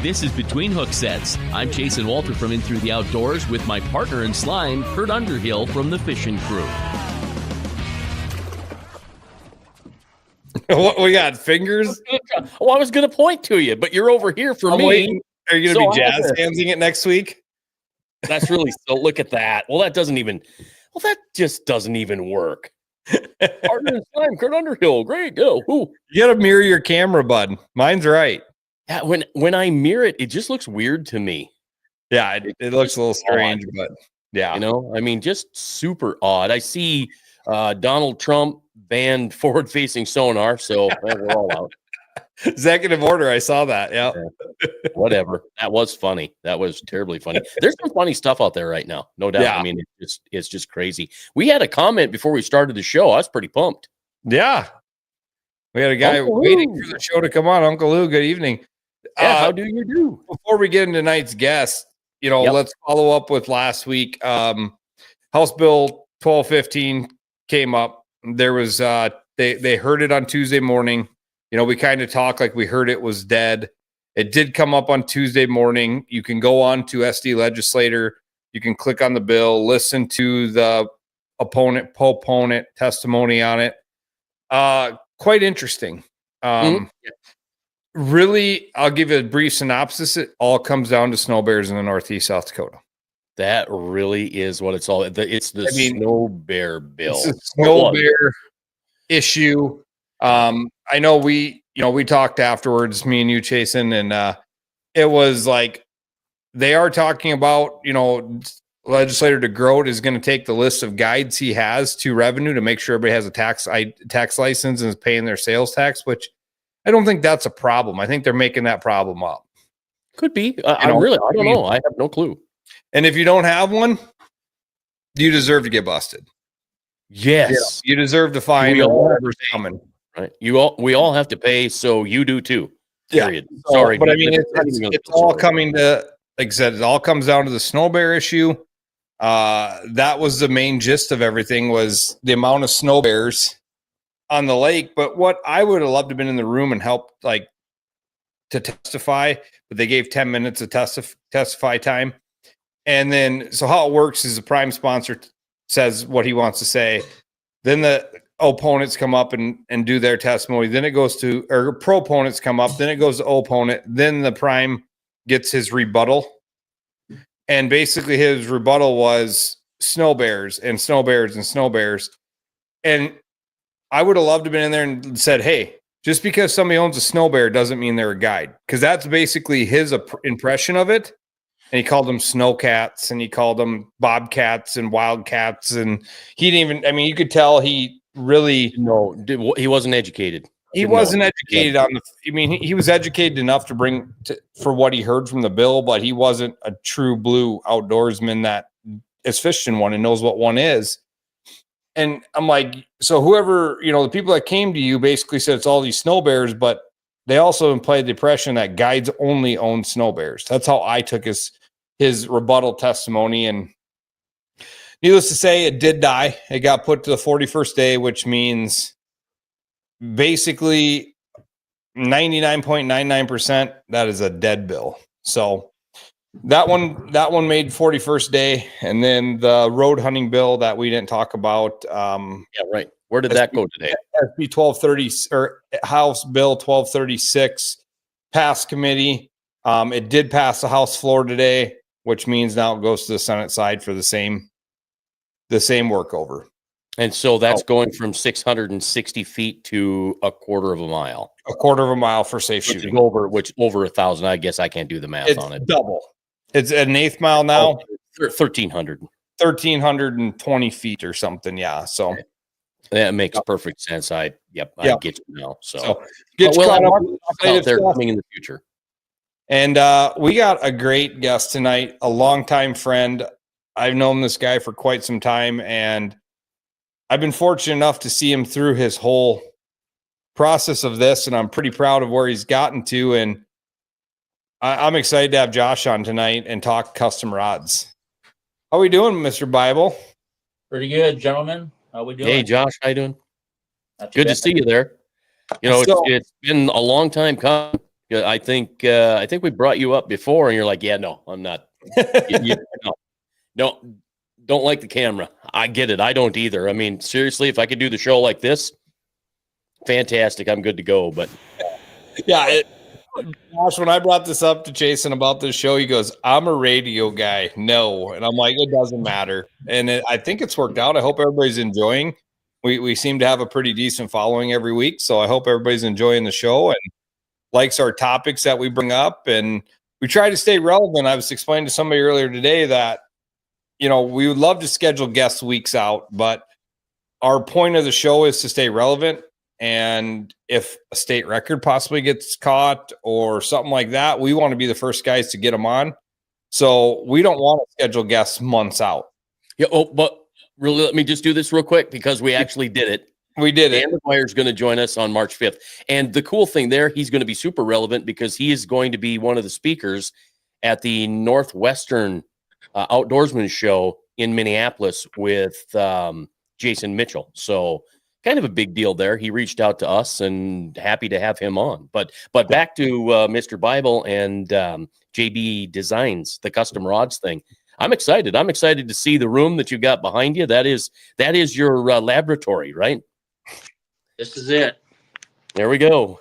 This is Between Hooksets. I'm Jason Walter from In Through the Outdoors with my partner in slime, Kurt Underhill from the fishing crew. What we got? Fingers? Well, I was going to point to you, but you're over here for me. Waiting. Are you going to be jazz handsing it next week? That's really so. Look at that. Well, that just doesn't even work. Partner in slime, Kurt Underhill. Great. Go. Ooh. You got to mirror your camera, bud. Mine's right. Yeah, when I mirror it, it just looks weird to me. Yeah, it looks a little strange, but yeah. You know, I mean, just super odd. I see Donald Trump banned forward-facing sonar, so we're all out. Executive order, I saw that. Yeah. Whatever. That was funny. That was terribly funny. There's some funny stuff out there right now, no doubt. Yeah. I mean, it's just crazy. We had a comment before we started the show. I was pretty pumped. Yeah. We had a guy waiting for the show to come on. Uncle Lou, good evening. Yeah, how do you do? Before we get into tonight's guest, let's follow up with last week. House Bill 1215 came up. There was they heard it on Tuesday morning. We kind of talked like we heard it was dead. It did come up on Tuesday morning. You can go on to SD Legislator. You can click on the bill, listen to the proponent testimony on it. Quite interesting. Really, I'll give you a brief synopsis. It all comes down to snow bears in the Northeast South Dakota. That really is what it's all. It's the snow bear bill. It's a snow bear issue. I know we talked afterwards, me and you, Jason, and it was like they are talking about, Legislator DeGroat is going to take the list of guides he has to revenue to make sure everybody has a tax license and is paying their sales tax, which I don't think that's a problem. I think they're making that problem up. Could be. I don't know. I have no clue. And if you don't have one, you deserve to get busted. Yes. You deserve to find whatever's coming. Right. We all have to pay, so you do too. Period. Yeah. Sorry. But I mean, it's all coming to, like I said, it all comes down to the snow bear issue. That was the main gist of everything, was the amount of snow bears on the lake. But what I would have loved to have been in the room and helped to testify, but they gave 10 minutes of testify time. And then, so how it works is the prime sponsor says what he wants to say. Then the opponents come up and do their testimony. Then it goes to, or proponents come up. Then it goes to opponent. Then the prime gets his rebuttal. And basically his rebuttal was snow bears and snow bears and snow bears. And I would have loved to have been in there and said, hey, just because somebody owns a snow bear doesn't mean they're a guide. Because that's basically his impression of it. And he called them snowcats and he called them bobcats and wildcats. And he didn't even, I mean, you could tell he really. He wasn't educated. He wasn't educated on he was educated enough to bring for what he heard from the bill, but he wasn't a true blue outdoorsman that has fished in one and knows what one is. And I'm like, so whoever, the people that came to you basically said it's all these snow bears, but they also implied the impression that guides only own snow bears. That's how I took his rebuttal testimony. And needless to say, it did die. It got put to the 41st day, which means basically 99.99% that is a dead bill. So that one made 41st day. And then the road hunting bill that we didn't talk about. Yeah, right. Where did that go today? SB 1230 or House Bill 1236 passed committee. It did pass the House floor today, which means now it goes to the Senate side for the same workover. And so that's going from 660 feet to a quarter of a mile. A quarter of a mile for safe shooting. Over 1,000. I guess I can't do the math on it. Double. It's an eighth mile now. 1,300. 1,320 feet or something. Yeah. So that makes perfect sense. I get you now. So get you caught up out there coming in the future. And we got a great guest tonight, a longtime friend. I've known this guy for quite some time, and I've been fortunate enough to see him through his whole process of this, and I'm pretty proud of where he's gotten to. And I'm excited to have Josh on tonight and talk custom rods. How we doing, Mr. Bible? Pretty good, gentlemen. How we doing? Hey, Josh, how you doing? Good to see you there. You know, it's been a long time coming. I think we brought you up before, and you're like, yeah, no, I'm not. No, don't like the camera. I get it. I don't either. I mean, seriously, if I could do the show like this, fantastic. I'm good to go. But yeah, Josh, when I brought this up to Jason about this show, he goes, I'm a radio guy. No. And I'm like, it doesn't matter. And I think it's worked out. I hope everybody's enjoying. We seem to have a pretty decent following every week. So I hope everybody's enjoying the show and likes our topics that we bring up. And we try to stay relevant. I was explaining to somebody earlier today that, you know, we would love to schedule guest weeks out, but our point of the show is to stay relevant. And if a state record possibly gets caught or something like that, we want to be the first guys to get them on. So we don't want to schedule guests months out. Yeah. Oh, but really, let me just do this real quick because we actually did it. We did it. Dan McGuire's going to join us on March 5th. And the cool thing there, he's going to be super relevant because he is going to be one of the speakers at the Northwestern Outdoorsman show in Minneapolis with Jason Mitchell. So kind of a big deal there. He reached out to us and happy to have him on. But back to Mr. Bible and JB Designs, the custom rods thing. I'm excited. I'm excited to see the room that you got behind you. That is your laboratory, right? This is it. There we go.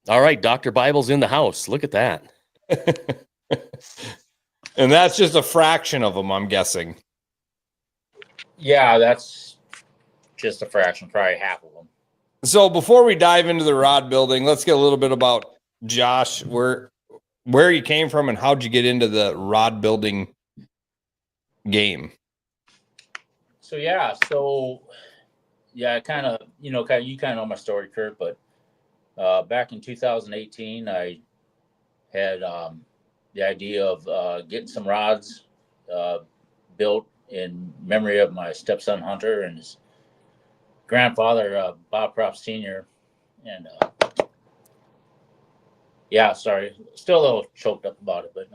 All right, Dr. Bible's in the house. Look at that. And that's just a fraction of them, I'm guessing. Yeah, that's just a fraction, probably half of them. So before we dive into the rod building, let's get a little bit about Josh, where you came from and how'd you get into the rod building game? Kind of, you kind of know my story, Kurt, but back in 2018, I had the idea of getting some rods built in memory of my stepson Hunter and his grandfather, Bob Prop Sr. And sorry, still a little choked up about it, but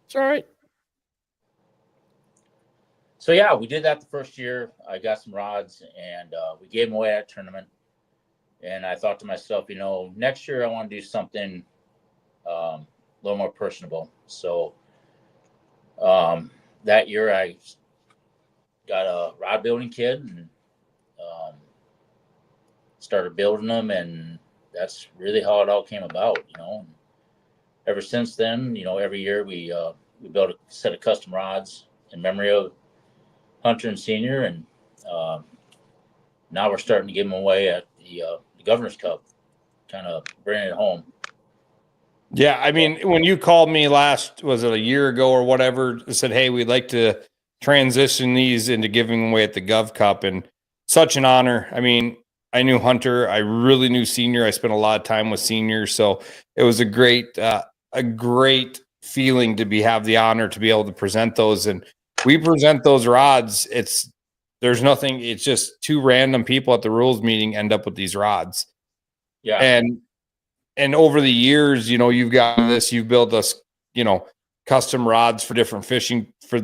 it's all right. So we did that the first year. I got some rods and we gave them away at a tournament. And I thought to myself, next year I want to do something a little more personable. So that year I got a rod building kit and started building them, and that's really how it all came about, And ever since then, every year we built a set of custom rods in memory of Hunter and Senior, and now we're starting to give them away at the Governor's Cup, kind of bringing it home. Yeah, I mean, when you called me was it a year ago or whatever, said, hey, we'd like to transition these into giving them away at the Gov Cup, and such an honor. I mean, I knew Hunter. I really knew Senior. I spent a lot of time with Senior, so it was a great feeling to have the honor to be able to present those. And we present those rods. There's nothing. It's just two random people at the rules meeting end up with these rods. Yeah. And over the years, you've got this. You've built us, custom rods for different fishing for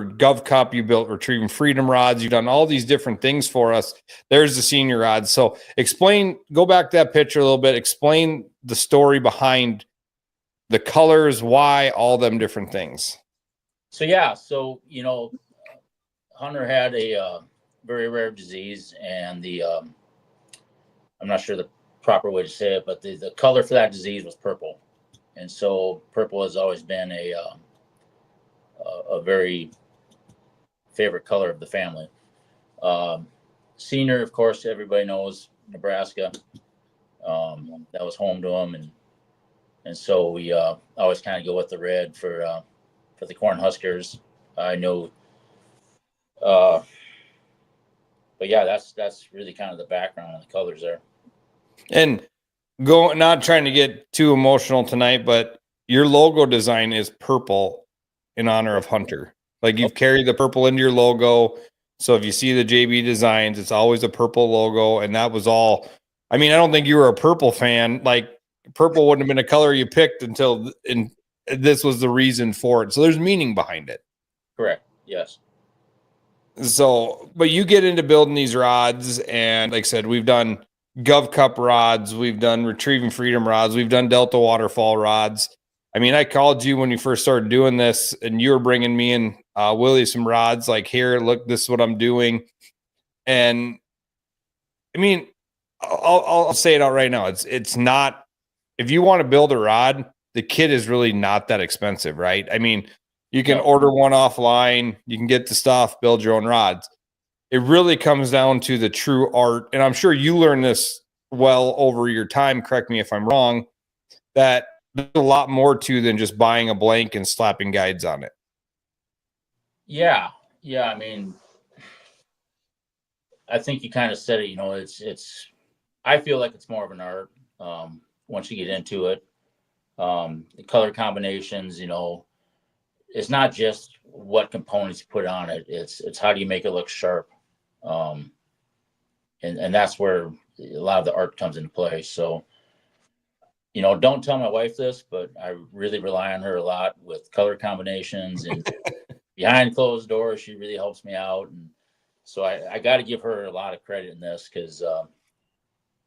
Gov Cup. You built Retrieving Freedom rods. You've done all these different things for us. There's the Senior rods. So go back to that picture a little bit. Explain the story behind the colors, why, all them different things. So Hunter had a very rare disease, and I'm not sure the proper way to say it, but the color for that disease was purple. And so purple has always been a very favorite color of the family. Senior, of course, everybody knows, Nebraska. That was home to him, and so we always kind of go with the red for the Cornhuskers. I know, but that's really kind of the background on the colors there. And not trying to get too emotional tonight, but your logo design is purple in honor of Hunter. Like, you've carried the purple into your logo. So if you see the JB Designs, it's always a purple logo. And that was all. I mean, I don't think you were a purple fan. Like, purple wouldn't have been a color you picked until this was the reason for it. So there's meaning behind it. Correct. Yes. So, but you get into building these rods, and like I said, we've done Gov Cup rods, we've done Retrieving Freedom rods, we've done Delta Waterfall rods. I mean, I called you when you first started doing this, and you were bringing me and Willie some rods. Like, here, look, this is what I'm doing. And I mean, I'll say it out right now. It's not. If you want to build a rod, the kit is really not that expensive, right? I mean, you can order one offline, you can get the stuff, build your own rods. It really comes down to the true art. And I'm sure you learned this well over your time. Correct me if I'm wrong, that there's a lot more to than just buying a blank and slapping guides on it. Yeah. Yeah. I mean, I think you kind of said it, I feel like it's more of an art. Once you get into it, the color combinations, it's not just what components you put on it. It's how do you make it look sharp. And that's where a lot of the art comes into play. So, don't tell my wife this, but I really rely on her a lot with color combinations and behind closed doors. She really helps me out. And so I got to give her a lot of credit in this because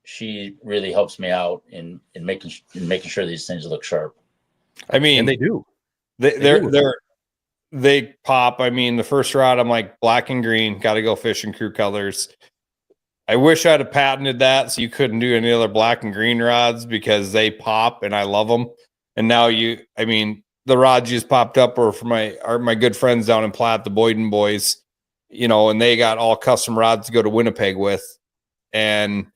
she really helps me out in making sure these things look sharp. I mean, and they do. They pop. I mean, the first rod, I'm like black and green, got to go fishing crew colors. I wish I'd have patented that so you couldn't do any other black and green rods because they pop and I love them. And now the rods you just popped up are for my good friends down in Platte, the Boyden boys, and they got all custom rods to go to Winnipeg with. And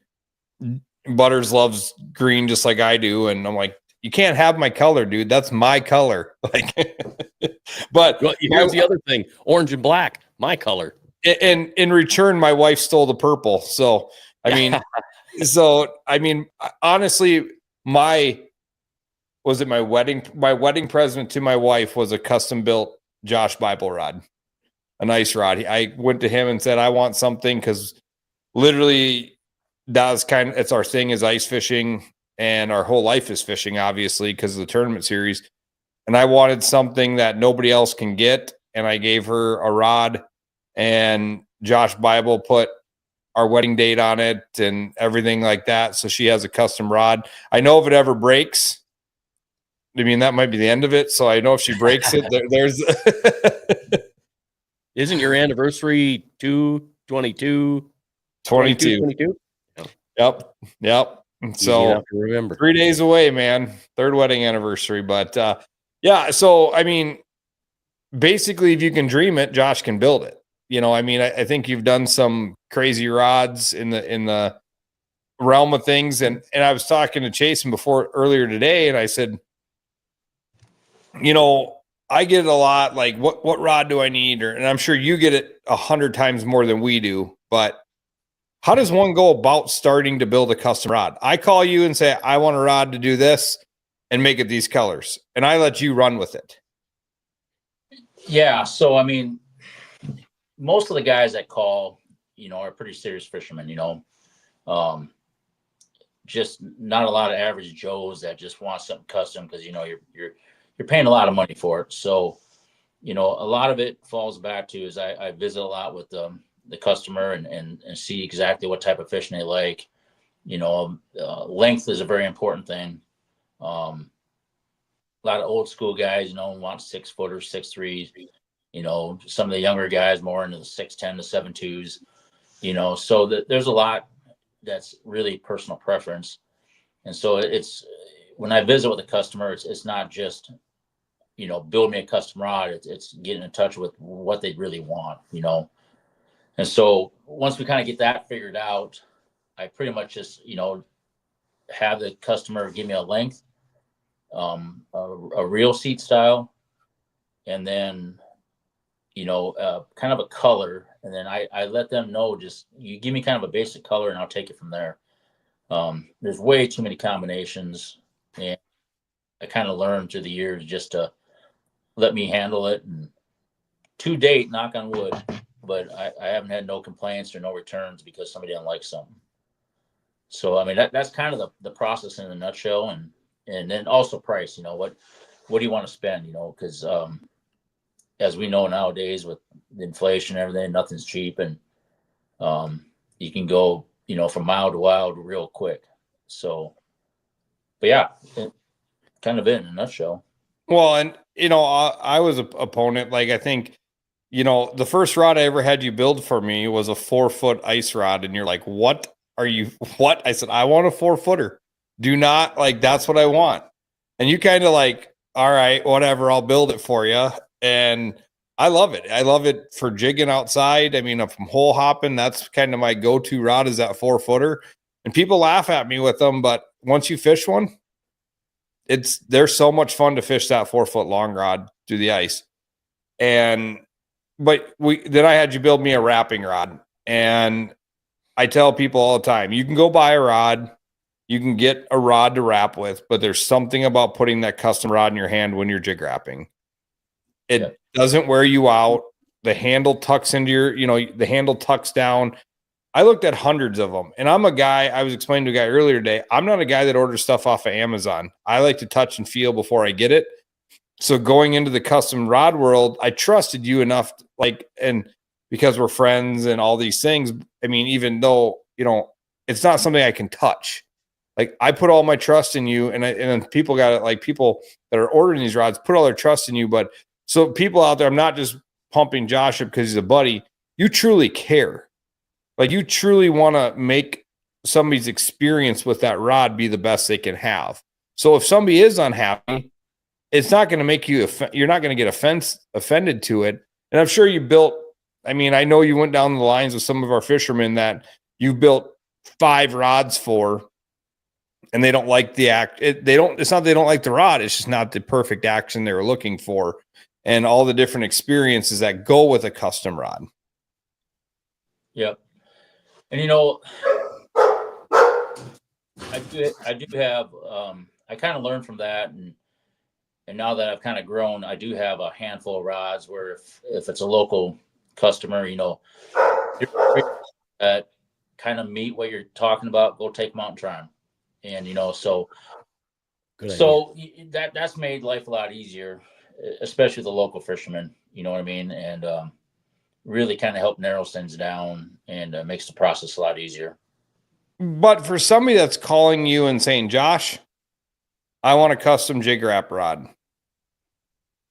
Butters loves green just like I do. And I'm like, you can't have my color, dude. That's my color. Like, but here's the other thing: orange and black, my color. And in return, my wife stole the purple. So, honestly, my wedding present to my wife was a custom built Josh Bible rod, a nice rod. I went to him and said, I want something because literally it's our thing is ice fishing and our whole life is fishing, obviously, because of the tournament series. And I wanted something that nobody else can get. And I gave her a rod, and Josh Bible put our wedding date on it and everything like that. So she has a custom rod. I know if it ever breaks, that might be the end of it. So I know if she breaks it, there's Isn't your anniversary 22? 22. Yep. So remember 3 days away, man. Third wedding anniversary. But so basically, if you can dream it, Josh can build it. I think you've done some crazy rods in the realm of things. And I was talking to Chasen earlier today, and I said, I get it a lot, like what rod do I need? And I'm sure you get it 100 times more than we do, but how does one go about starting to build a custom rod? I call you and say, I want a rod to do this and make it these colors, and I let you run with it. Yeah. So, most of the guys that call, are pretty serious fishermen, just not a lot of average Joes that just want something custom because, you're paying a lot of money for it. So, a lot of it falls back to is I visit a lot with the customer and see exactly what type of fishing they like. Length is a very important thing. A lot of old school guys, want 6 footers, 6'3". Some of the younger guys more into the 6'10" to 7'2". So there's a lot that's really personal preference. And so it's when I visit with a customer, it's not just, build me a custom rod. It's getting in touch with what they really want, And so once we kind of get that figured out, I pretty much just, have the customer give me a length, a reel seat style, and then, kind of a color. And then I let them know, just you give me kind of a basic color and I'll take it from there. There's way too many combinations, and I kind of learned through the years just to let me handle it. And to date, knock on wood, but I haven't had no complaints or no returns because somebody didn't like something. So, that's kind of the process in a nutshell. And then also price, what do you want to spend, because as we know nowadays with the inflation and everything, nothing's cheap, and you can go, from mild to wild real quick. So, but yeah, kind of it in a nutshell. Well, and I was a opponent. Like, I think, the first rod I ever had you build for me was a 4-foot ice rod, and you're like, what? I said, I want a 4-footer. Do not, like, that's what I want. And you kind of like, all right, whatever, I'll build it for you. And I love it. I love it for jigging outside. I mean, if I'm hole hopping, that's kind of my go-to rod, is that 4-footer. And people laugh at me with them, but once you fish one, they're so much fun to fish that 4-foot long rod through the ice. But then I had you build me a wrapping rod, and I tell people all the time, you can go buy a rod, you can get a rod to wrap with, but there's something about putting that custom rod in your hand when you're jig wrapping. It doesn't wear you out. The handle tucks into the handle tucks down. I looked at hundreds of them, and I'm a guy, I was explaining to a guy earlier today, I'm not a guy that orders stuff off of Amazon. I like to touch and feel before I get it. So going into the custom rod world, I trusted you enough, and because we're friends and all these things, I mean, even though, it's not something I can touch. Like, I put all my trust in you, and then people got it, like, people that are ordering these rods put all their trust in you. But so people out there, I'm not just pumping Josh up because he's a buddy. You truly care. Like, you truly want to make somebody's experience with that rod be the best they can have. So if somebody is unhappy, it's not going to make you, you're not going to get offended to it. And I'm sure you built, I mean, I know you went down the lines with some of our fishermen that you built 5 rods for, and they don't like the it's not they don't like the rod. It's just not the perfect action they were looking for, and all the different experiences that go with a custom rod. Yep. And I do have I kind of learned from that, and now that I've kind of grown, I do have a handful of rods where if it's a local customer, that kind of meet what you're talking about, go take them out and try them. And that's made life a lot easier, especially the local fishermen, you know what I mean? And really kind of help narrow things down and makes the process a lot easier. But for somebody that's calling you and saying, Josh, I want a custom jig wrap rod,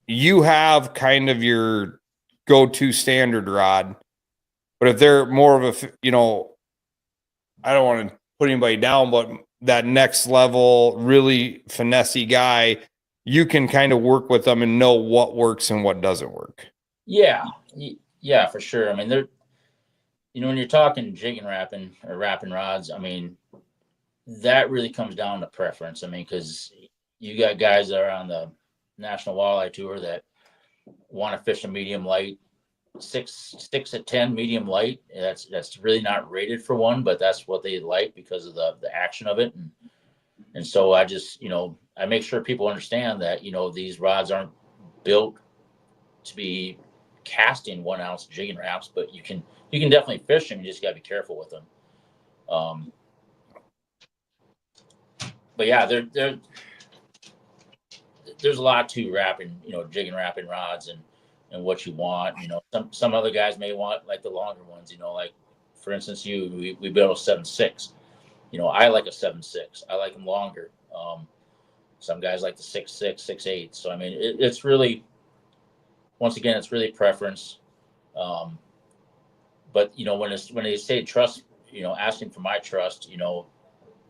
you have kind of your go-to standard rod. But if they're more of a, I don't want to put anybody down, but that next level, really finessey guy, you can kind of work with them and know what works and what doesn't work. Yeah, for sure. I mean, when you're talking jigging wrapping or wrapping rods, I mean, that really comes down to preference. I mean, because you got guys that are on the National Walleye Tour that want to fish a medium light, 6 to 10 medium light. That's really not rated for one, but that's what they like because of the action of it. And so I just, I make sure people understand that, these rods aren't built to be casting 1 ounce jigging wraps, but you can definitely fish them. You just gotta be careful with them. But yeah, there's a lot to wrapping, jigging wrapping rods and what you want. Some other guys may want like the longer ones, like for instance, we built a 7.6. I like a 7.6. I like them longer. Some guys like the 6.6, 6.8. So I mean, it's really, once again, it's really preference. But when they say trust, asking for my trust,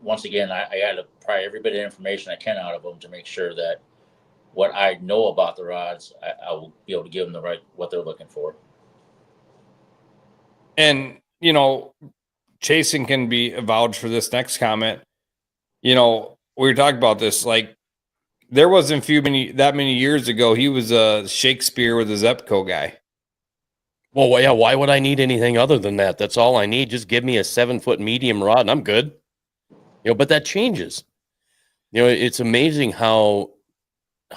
once again, I got to pry every bit of information I can out of them to make sure that what I know about the rods, I will be able to give them what they're looking for. And, Chasen can be vouched for this next comment. We were talking about this, like, there wasn't that many years ago, he was a Shakespeare with a Zepco guy. Well, yeah, why would I need anything other than that? That's all I need. Just give me a 7-foot medium rod and I'm good. But that changes. It's amazing how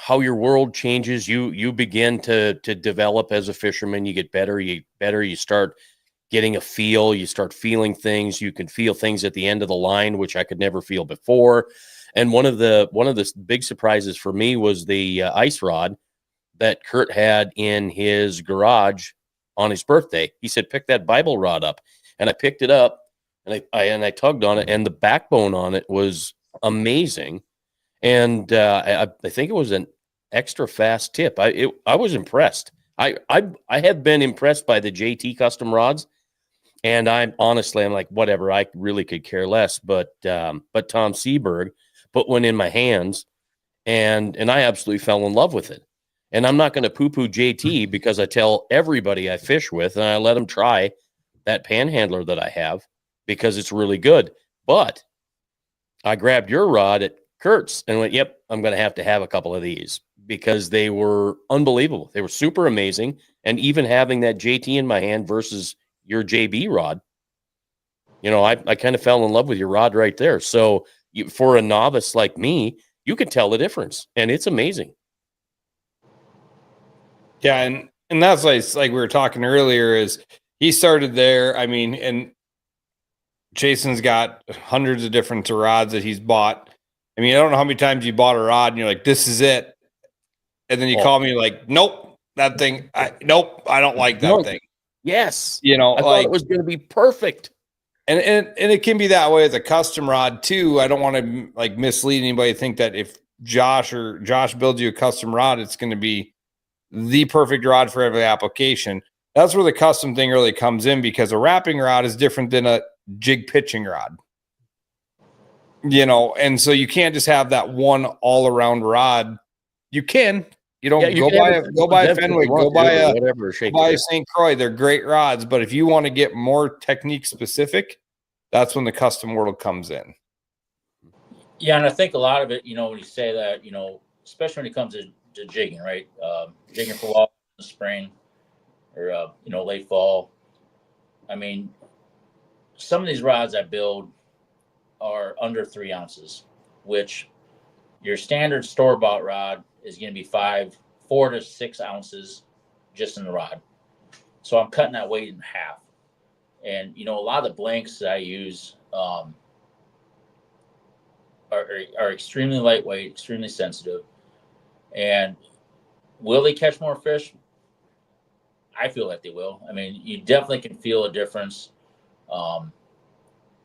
your world changes. You begin to develop as a fisherman. You get better. You start getting a feel. You start feeling things. You can feel things at the end of the line, which I could never feel before. And one of the big surprises for me was the ice rod, that Kurt had in his garage on his birthday. He said, pick that Bible rod up. And I picked it up and I tugged on it, and the backbone on it was amazing. And I think it was an extra fast tip. I was impressed. I have been impressed by the JT custom rods, and I'm like, whatever, I really could care less. But Tom Seberg put one in my hands, and I absolutely fell in love with it. And I'm not going to poo-poo JT, because I tell everybody I fish with, and I let them try that panhandler that I have, because it's really good. But I grabbed your rod at Kurt's and went, yep, I'm going to have a couple of these, because they were unbelievable. They were super amazing. And even having that JT in my hand versus your JB rod, I kind of fell in love with your rod right there. So for a novice like me, you can tell the difference, and it's amazing. Yeah, and that's like we were talking earlier, is he started there. I mean, and Jason's got hundreds of different rods that he's bought. I mean, I don't know how many times you bought a rod and you're like, this is it. And then you call me like, nope, that thing, nope, I don't like that thing. Yes. I thought it was going to be perfect. And it can be that way with a custom rod too. I don't want to like mislead anybody to think that if Josh builds you a custom rod, it's going to be the perfect rod for every application. That's where the custom thing really comes in, because a wrapping rod is different than a jig pitching rod. And so you can't just have that one all around rod. You can, go buy a Fenwick, go buy a St. Croix. They're great rods, but if you want to get more technique specific, that's when the custom world comes in. Yeah, and I think a lot of it, when you say that, especially when it comes to jigging, right? Jigging for walleye in the spring or late fall. I mean, some of these rods I build are under 3 ounces, which your standard store-bought rod is going to be 4 to 6 ounces just in the rod. So I'm cutting that weight in half. And, a lot of the blanks that I use are extremely lightweight, extremely sensitive. And will they catch more fish? I feel like they will. I mean, you definitely can feel a difference.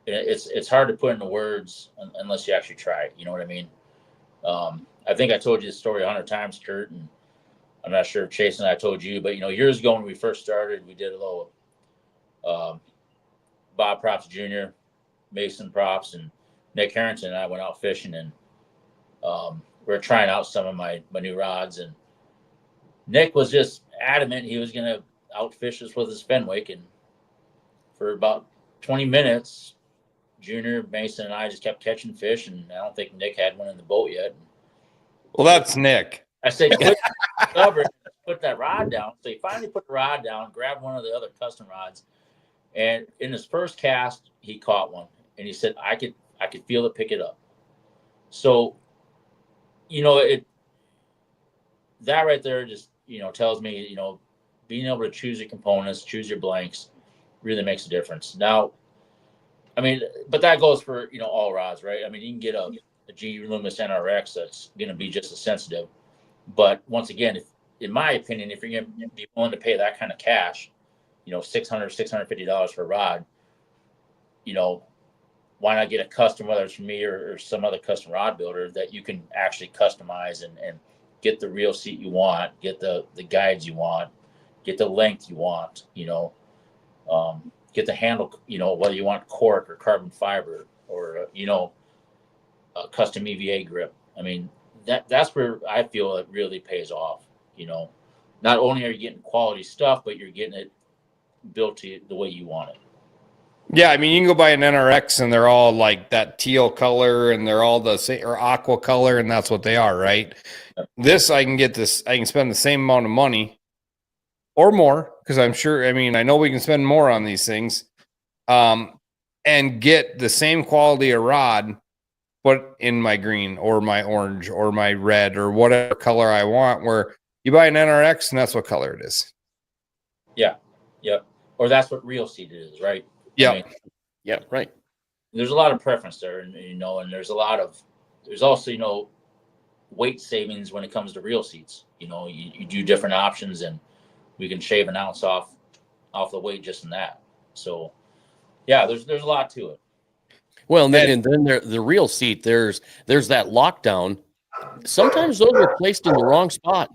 It's hard to put into words unless you actually try it. You know what I mean? I think I told you the story 100 times, Kurt, and I'm not sure if Chase and I told you, but years ago when we first started, we did a little Bob Props Jr., Mason Props, and Nick Harrington and I went out fishing, and we were trying out some of my new rods, and Nick was just adamant he was going to outfish us with his Fenwick, and for about 20 minutes, Junior, Mason, and I just kept catching fish, and I don't think Nick had one in the boat yet. Well, that's Nick. I said, quit cover, put that rod down. So he finally put the rod down, grabbed one of the other custom rods, and in his first cast, he caught one, and he said, I could feel it pick it up. So, that right there just, tells me, being able to choose your components, choose your blanks, really makes a difference. Now, I mean, but that goes for, all rods, right? I mean, you can get a G Loomis NRX that's going to be just as sensitive. But once again, in my opinion, if you're going to be willing to pay that kind of cash, $600, $650 for a rod, why not get a custom, whether it's from me or some other custom rod builder that you can actually customize and get the reel seat you want, get the guides you want, get the length you want, get the handle, whether you want cork or carbon fiber or, a custom EVA grip. I mean, that's where I feel it really pays off. Not only are you getting quality stuff, but you're getting it built to the way you want it. Yeah, I mean, you can go buy an NRX and they're all like that teal color and they're all the same, or aqua color, and that's what they are, right? Yep. I can spend the same amount of money or more, because I'm sure, I know we can spend more on these things, and get the same quality of rod, but in my green or my orange or my red or whatever color I want, where you buy an NRX and that's what color it is. Yeah. Yep. Or that's what reel seat is, right? Yeah. Yeah. Right. There's a lot of preference there, and and there's also, weight savings when it comes to reel seats. You know, you do different options, and we can shave an ounce off the weight just in that. So yeah, there's a lot to it. Well, and then the reel seat, there's that lockdown. Sometimes those are placed in the wrong spot.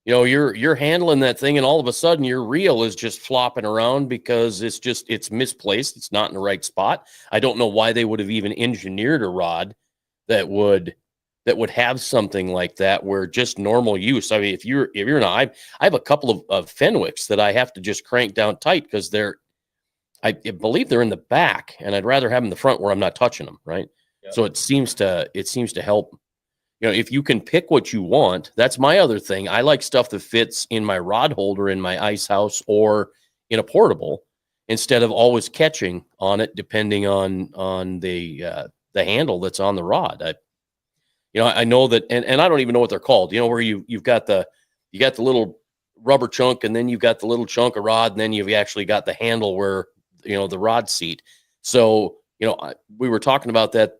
You know, you're handling that thing, and all of a sudden your reel is just flopping around because it's misplaced. It's not in the right spot. I don't know why they would have even engineered a rod that would have something like that, where just normal use. I mean, if you're in I have a couple of Fenwicks that I have to just crank down tight because I believe they're in the back, and I'd rather have them in the front where I'm not touching them. Right. Yep. So it seems to help. You know, if you can pick what you want, that's my other thing. I like stuff that fits in my rod holder in my ice house or in a portable, instead of always catching on it, depending on the handle that's on the rod. I know that, and I don't even know what they're called. You know, where you've got the little rubber chunk, and then you've got the little chunk of rod, and then you've actually got the handle where, you know, the rod seat. So, you know, we were talking about that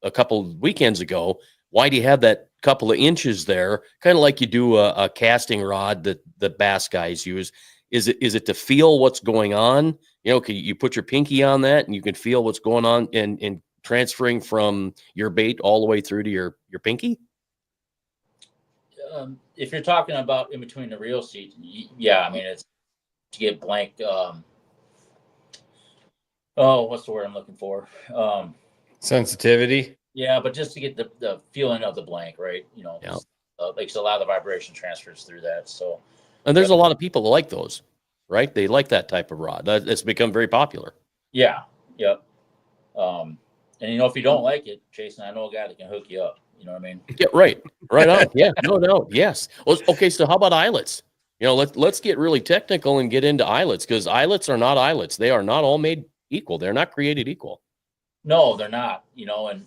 a couple of weekends ago. Why do you have that couple of inches there? Kind of like you do a casting rod that bass guys use. Is it to feel what's going on? You know, you put your pinky on that and you can feel what's going on and transferring from your bait all the way through to your pinky? If you're talking about in between the reel seat, yeah, I mean, it's to get blank. What's the word I'm looking for? Sensitivity. Yeah, but just to get the feeling of the blank, right? You know, yeah. Like a lot of the vibration transfers through that. So, and there's a lot of people that like those, right? They like that type of rod. It's become very popular. Yeah. Yep. And you know, if you don't like it, Jason, I know a guy that can hook you up. You know what I mean? Yeah, right on. Yeah, no, yes. Well, okay, so how about eyelets? You know, let's get really technical and get into eyelets, because eyelets are not eyelets. They are not all made equal. They're not created equal. No, they're not, you know, and,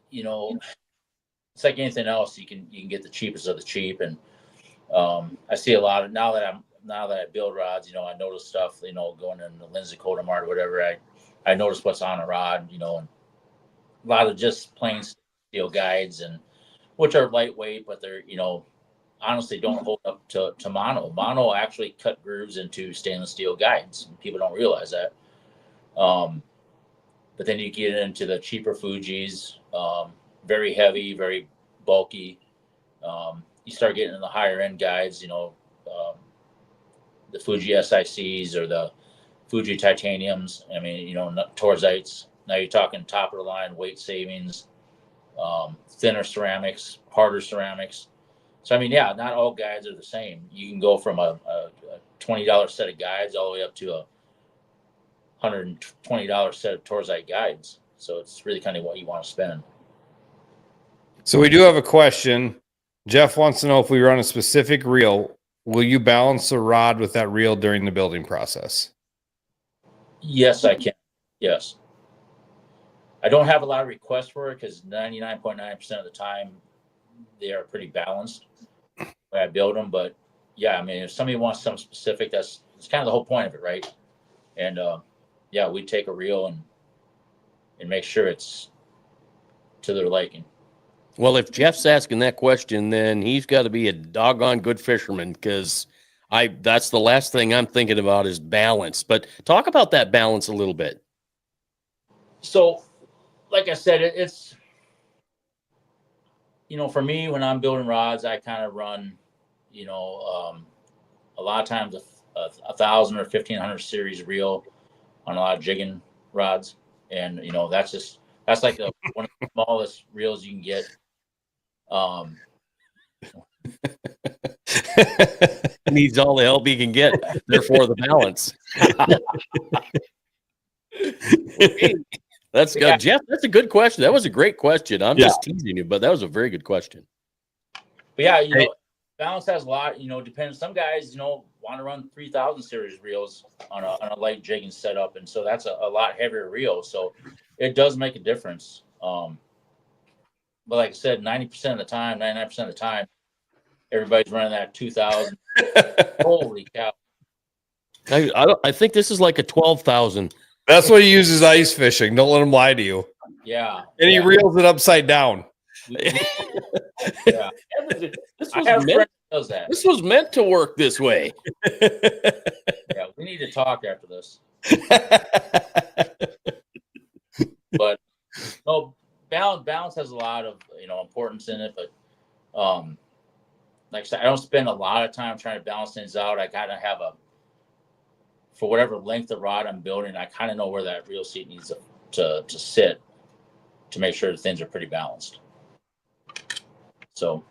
you know, it's like anything else. You can get the cheapest of the cheap. And, I see a lot of, now that I build rods, you know, I notice stuff, you know, going in the Lindsay Coda Mart or whatever, I notice what's on a rod, you know, and a lot of just plain steel guides, and which are lightweight, but they're, you know, honestly don't hold up to mono. Mono actually cut grooves into stainless steel guides. People don't realize that. But then you get into the cheaper Fujis, very heavy, very bulky. You start getting in the higher end guides, you know, the Fuji SICs or the Fuji titaniums. I mean, you know, Torzites. Now you're talking top of the line weight savings, thinner ceramics, harder ceramics. So, I mean, yeah, not all guides are the same. You can go from a $20 set of guides all the way up to a $120 set of Torzite guides. So it's really kind of what you want to spend. So we do have a question. Jeff wants to know, if we run a specific reel, will you balance the rod with that reel during the building process? Yes, I can. Yes. I don't have a lot of requests for it because 99.9% of the time they are pretty balanced when I build them. But yeah, I mean, if somebody wants something specific, that's kind of the whole point of it, right? And yeah, we take a reel and make sure it's to their liking. Well, if Jeff's asking that question, then he's got to be a doggone good fisherman, because that's the last thing I'm thinking about is balance. But talk about that balance a little bit. So, like I said, it's, you know, for me, when I'm building rods, I kind of run, you know, a lot of times a 1,000 or 1,500 series reel on a lot of jigging rods. And, you know, that's like one of the smallest reels you can get. Needs all the help he can get, therefore the balance. That's good. Yeah. Jeff, that's a good question. That was a great question. I'm just teasing you, but that was a very good question. But yeah, you know, balance has a lot, you know, depends. Some guys, you know, want to run 3,000 series reels on a light jigging setup. And so that's a lot heavier reel. So it does make a difference. But like I said, 90% of the time, 99% of the time, everybody's running that 2,000. Holy cow. I think this is like a 12,000. That's what he uses ice fishing. Don't let him lie to you. Yeah. And he reels it upside down. Yeah. This I was have a meant, friend that does that. this was meant to work this way. Yeah, we need to talk after this. But no, balance has a lot of importance in it. But like I said, I don't spend a lot of time trying to balance things out. I kind of have for whatever length of rod I'm building, I kind of know where that reel seat needs to sit to make sure that things are pretty balanced. So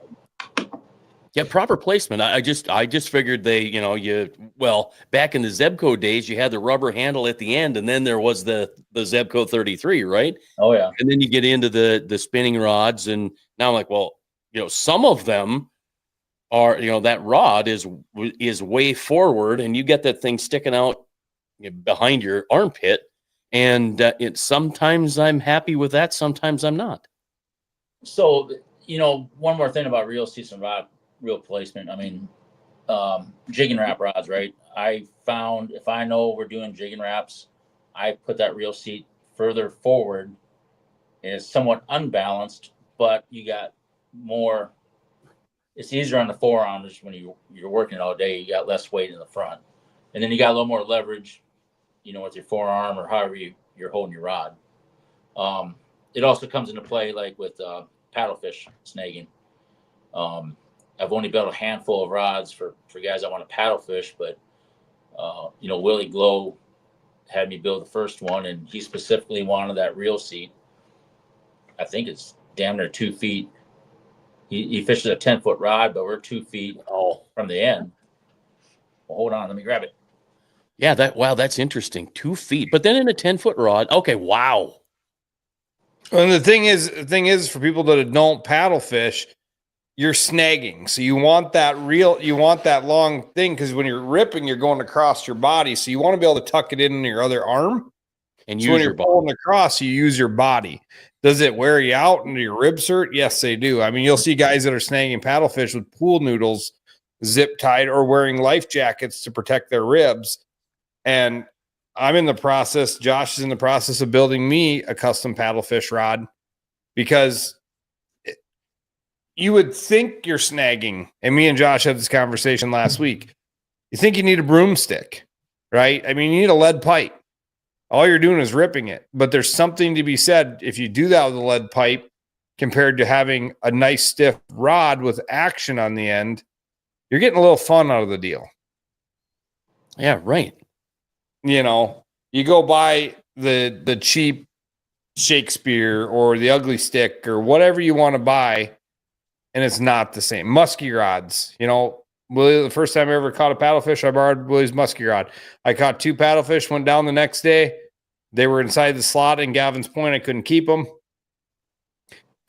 yeah, proper placement. I just figured back in the Zebco days, you had the rubber handle at the end, and then there was the Zebco 33, right? Oh yeah. And then you get into the spinning rods, and now I'm like, well, some of them are, that rod is way forward, and you get that thing sticking out behind your armpit, and sometimes I'm happy with that, sometimes I'm not. So one more thing about reel seats and reel placement. I mean, jigging wrap rods, right? I found if I know we're doing jigging wraps, I put that reel seat further forward. It's somewhat unbalanced, but you got more. It's easier on the forearms when you're working all day. You got less weight in the front, and then you got a little more leverage, with your forearm or however you're holding your rod. It also comes into play like with paddlefish snagging. I've only built a handful of rods for guys that want to paddlefish, but Willie Glow had me build the first one, and he specifically wanted that reel seat. I think it's damn near 2 feet. He fishes a 10-foot rod, but we're 2 feet from the end. Well, hold on, let me grab it. Yeah, that's interesting. 2 feet, but then in a 10-foot rod. Okay, wow. And the thing is, for people that don't paddle fish, you're snagging. So you want that long thing, because when you're ripping, you're going across your body. So you want to be able to tuck it in your other arm. And so when you're pulling across, you use your body. Does it wear you out into your ribs hurt? Yes, they do. I mean, you'll see guys that are snagging paddlefish with pool noodles zip tied or wearing life jackets to protect their ribs. And I'm in the process, Josh is in the process of building me a custom paddlefish rod, because you would think you're snagging. And me and Josh had this conversation last week. You think you need a broomstick, right? I mean, you need a lead pipe. All you're doing is ripping it. But there's something to be said if you do that with a lead pipe compared to having a nice stiff rod with action on the end. You're getting a little fun out of the deal. Yeah, right. You go buy the cheap Shakespeare or the ugly stick or whatever you want to buy, and it's not the same. Muskie rods, Willie, the first time I ever caught a paddlefish, I borrowed Willie's muskie rod. I caught 2 paddlefish, went down the next day. They were inside the slot in Gavin's Point. I couldn't keep them.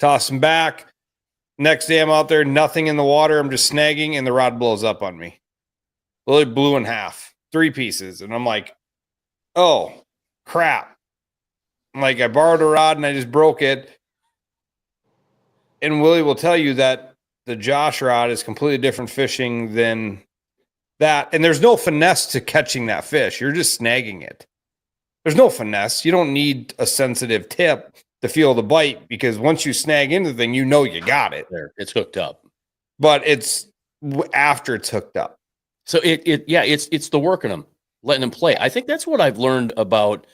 Toss them back. Next day I'm out there, nothing in the water. I'm just snagging, and the rod blows up on me. Willie blew in half, 3 pieces. And I'm like, oh, crap. Like, I borrowed a rod and I just broke it. And Willie will tell you that the Josh rod is completely different fishing than that. And there's no finesse to catching that fish. You're just snagging it. There's no finesse. You don't need a sensitive tip to feel the bite, because once you snag into the thing, you got it. There, it's hooked up. But it's after it's hooked up. So it's the working them, letting them play. I think that's what I've learned about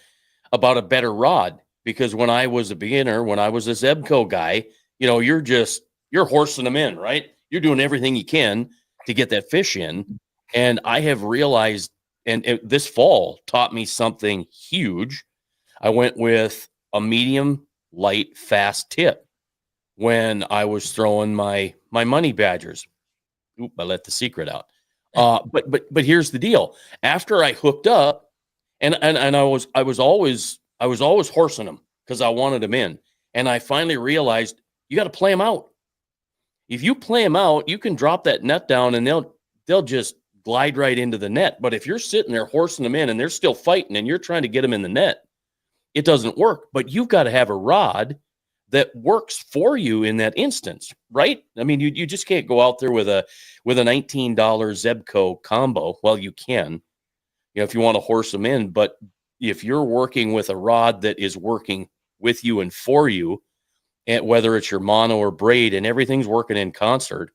a better rod, because when I was a beginner, when I was a Zebco guy, you're horsing them in, right? You're doing everything you can to get that fish in. And I have realized, and this fall taught me something huge. I went with a medium, light, fast tip when I was throwing my money badgers. Oop, I let the secret out. But here's the deal. After I hooked up, and I was always horsing them because I wanted them in. And I finally realized you got to play them out. If you play them out, you can drop that net down and they'll just glide right into the net. But if you're sitting there horsing them in and they're still fighting and you're trying to get them in the net, it doesn't work. But you've got to have a rod that works for you in that instance, right? I mean, you just can't go out there with a $19 Zebco combo. Well, you can, if you want to horse them in. But if you're working with a rod that is working with you and for you, and whether it's your mono or braid, and everything's working in concert,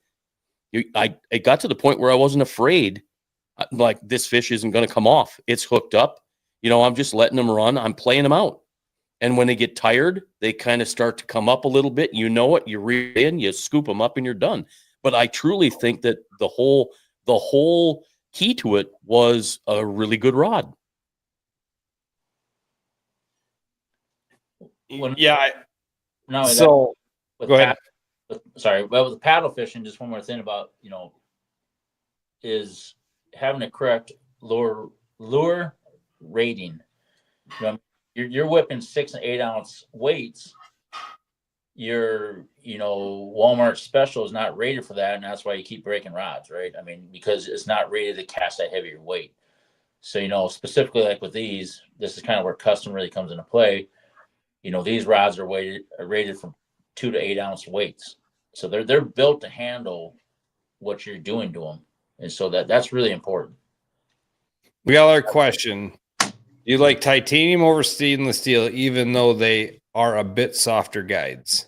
it got to the point where I wasn't afraid, like this fish isn't going to come off. It's hooked up. I'm just letting them run. I'm playing them out. And when they get tired, they kind of start to come up a little bit. You know it. You reel in, you scoop them up, and you're done. But I truly think that the whole key to it was a really good rod. Yeah. Not only So that, go ahead. With the paddle fishing, just one more thing about, is having a correct lure rating. You're whipping 6 and 8 ounce weights. Your Walmart special is not rated for that, and that's why you keep breaking rods, right? I mean, because it's not rated to cast that heavier weight. So specifically like with these, this is kind of where custom really comes into play. These rods are rated from 2 to 8 ounce weights, so they're built to handle what you're doing to them, and so that's really important. We got our question. You like titanium over stainless steel, even though they are a bit softer guides?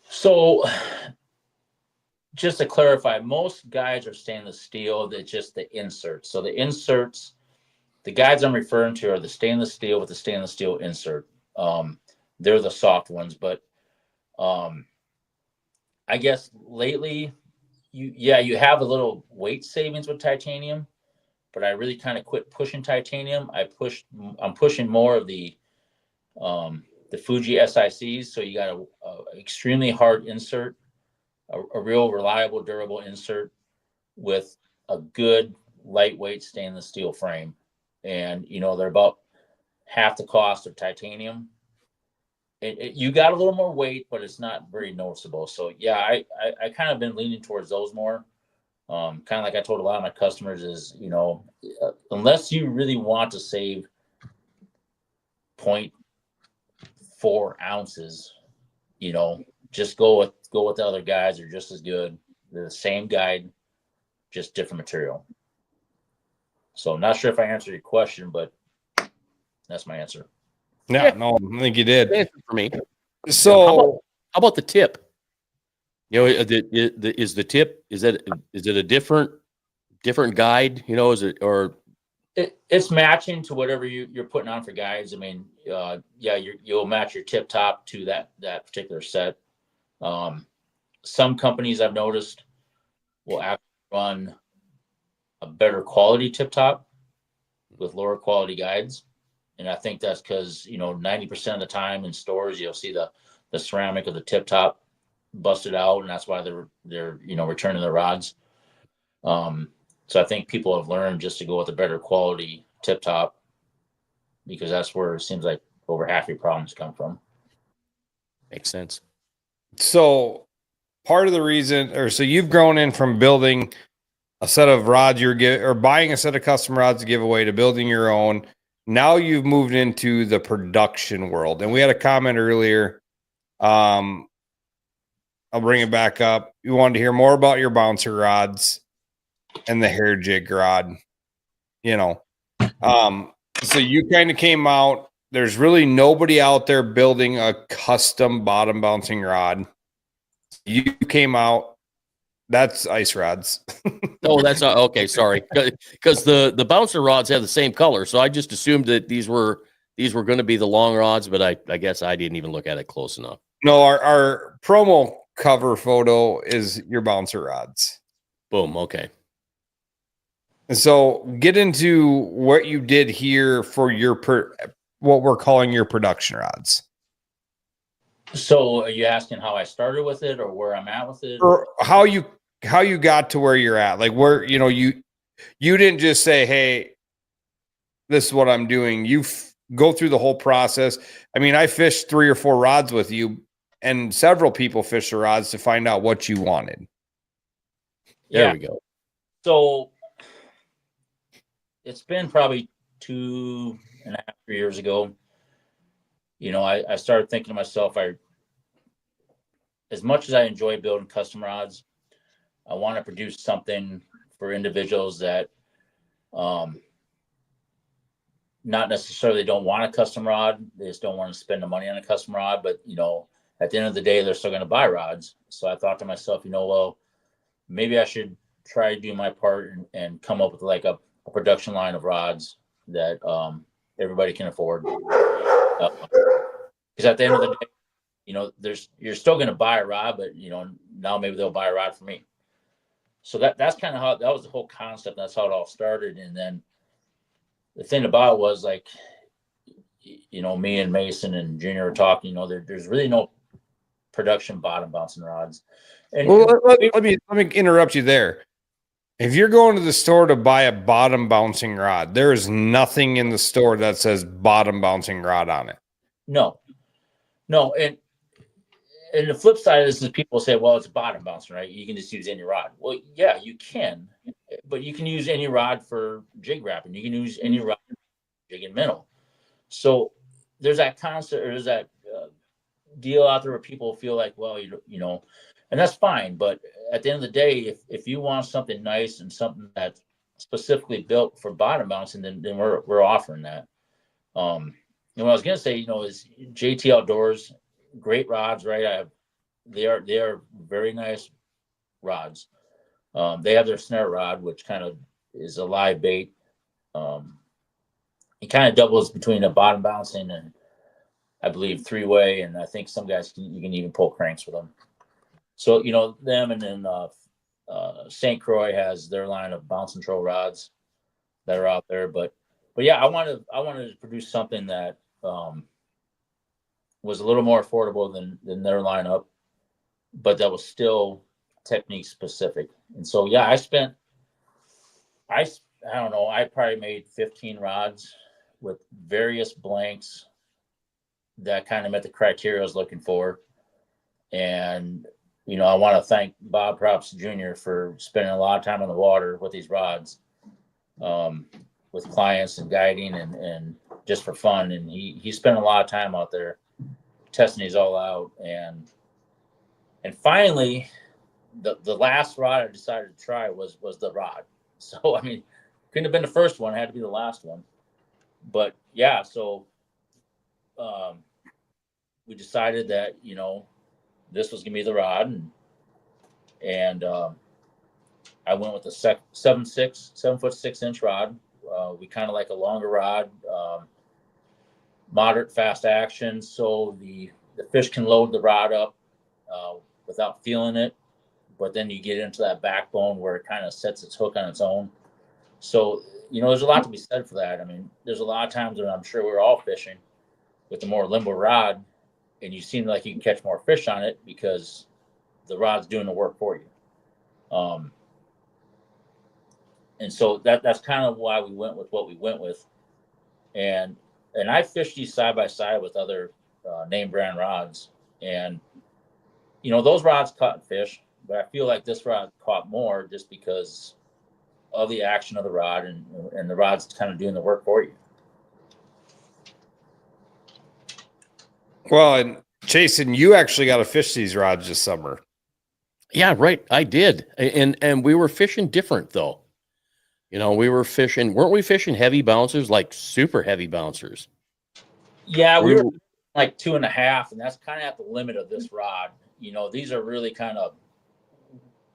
So, just to clarify, most guides are stainless steel. That's just the inserts. So the inserts, the guides I'm referring to are the stainless steel with the stainless steel insert. They're the soft ones, but I guess lately, you have a little weight savings with titanium, but I really kind of quit pushing titanium. I'm pushing more of the Fuji SICs. So you got a extremely hard insert, a real reliable, durable insert with a good lightweight stainless steel frame. And, they're about half the cost of titanium. You got a little more weight, but it's not very noticeable. So yeah, I kind of been leaning towards those more. Kind of like I told a lot of my customers is, unless you really want to save 0.4 ounces, just go with the other guys. They're just as good. They're the same guide, just different material. So I'm not sure if I answered your question, but that's my answer. No, I think you did. Answer for me. So how about the tip? Is the tip, is it a different guide? Is it, or it's matching to whatever you're putting on for guides. I mean, you'll match your tip top to that particular set. Some companies I've noticed will actually run a better quality tip top with lower quality guides. And I think that's because, 90% of the time in stores, you'll see the ceramic of the tip top busted out, and that's why they're returning the rods. So I think people have learned just to go with a better quality tip top, because that's where it seems like over half your problems come from. Makes sense. So part of the reason, so you've grown in from building a set of rods or buying a set of custom rods to give away to building your own. Now you've moved into the production world. And we had a comment earlier. I'll bring it back up. You wanted to hear more about your bouncer rods and the hair jig rod. So you kind of came out. There's really nobody out there building a custom bottom bouncing rod. You came out. That's ice rods. Oh, that's not okay. Sorry, because the bouncer rods have the same color, so I just assumed that these were going to be the long rods, but I guess I didn't even look at it close enough. No, our promo cover photo is your bouncer rods. Boom. Okay. And so get into what you did here for what we're calling your production rods. So are you asking how I started with it, or where I'm at with it, or how you got to where you're at? Like where, you didn't just say, hey, this is what I'm doing. You go through the whole process. I mean, I fished 3 or 4 rods with you, and several people fished the rods to find out what you wanted. There we go. So it's been probably 2.5 years ago. I started thinking to myself, as much as I enjoy building custom rods, I want to produce something for individuals that not necessarily don't want a custom rod. They just don't want to spend the money on a custom rod. But, at the end of the day, they're still going to buy rods. So I thought to myself, well, maybe I should try to do my part and come up with like a production line of rods that everybody can afford. Because at the end of the day, you're still going to buy a rod, but now maybe they'll buy a rod for me. So that's kind of how that was the whole concept. That's how it all started. And then the thing about it was like, me and Mason and Junior were talking. There's really no production bottom bouncing rods. And let me interrupt you there. If you're going to the store to buy a bottom bouncing rod, there is nothing in the store that says bottom bouncing rod on it. No. And the flip side of this is people say, well, it's a bottom bouncing, right? You can just use any rod. Well, yeah, you can, but you can use any rod for jig wrapping. You can use any rod for jigging minnow. So there's that concept, or there's that deal out there where people feel like, well, and that's fine. But at the end of the day, if you want something nice and something that's specifically built for bottom bouncing, then we're offering that. And what I was gonna say, is JT Outdoors, great rods, right? They are very nice rods. They have their snare rod, which kind of is a live bait. It kind of doubles between a bottom bouncing and I believe 3-way, and I think some guys you can even pull cranks with them. So them, and then St. Croix has their line of bounce and troll rods that are out there. But yeah, I wanted to produce something that was a little more affordable than their lineup, but that was still technique specific. And so yeah, I don't know, I probably made 15 rods with various blanks that kind of met the criteria I was looking for. And I want to thank Bob Props Jr. for spending a lot of time on the water with these rods, with clients and guiding and just for fun. And he spent a lot of time out there testing these all out. And finally, the last rod I decided to try was the rod. So, I mean, couldn't have been the first one. It had to be the last one. But yeah, so we decided that, this was gonna be the rod, and I went with a 7'6" rod. We kind of like a longer rod, moderate fast action, so the fish can load the rod up without feeling it, but then you get into that backbone where it kind of sets its hook on its own. So there's a lot to be said for that. I mean, there's a lot of times when I'm sure we're all fishing with the more limber rod, and you seem like you can catch more fish on it because the rod's doing the work for you. And so that's kind of why we went with what we went with. And I fished these side by side with other name brand rods, and those rods caught fish, but I feel like this rod caught more just because of the action of the rod, and the rod's kind of doing the work for you. Well, and Jason, you actually got to fish these rods this summer. Yeah, right. I did. And we were fishing different though. We were fishing, weren't we fishing heavy bouncers, like super heavy bouncers? Yeah, we were like 2.5, and that's kind of at the limit of this rod. These are really kind of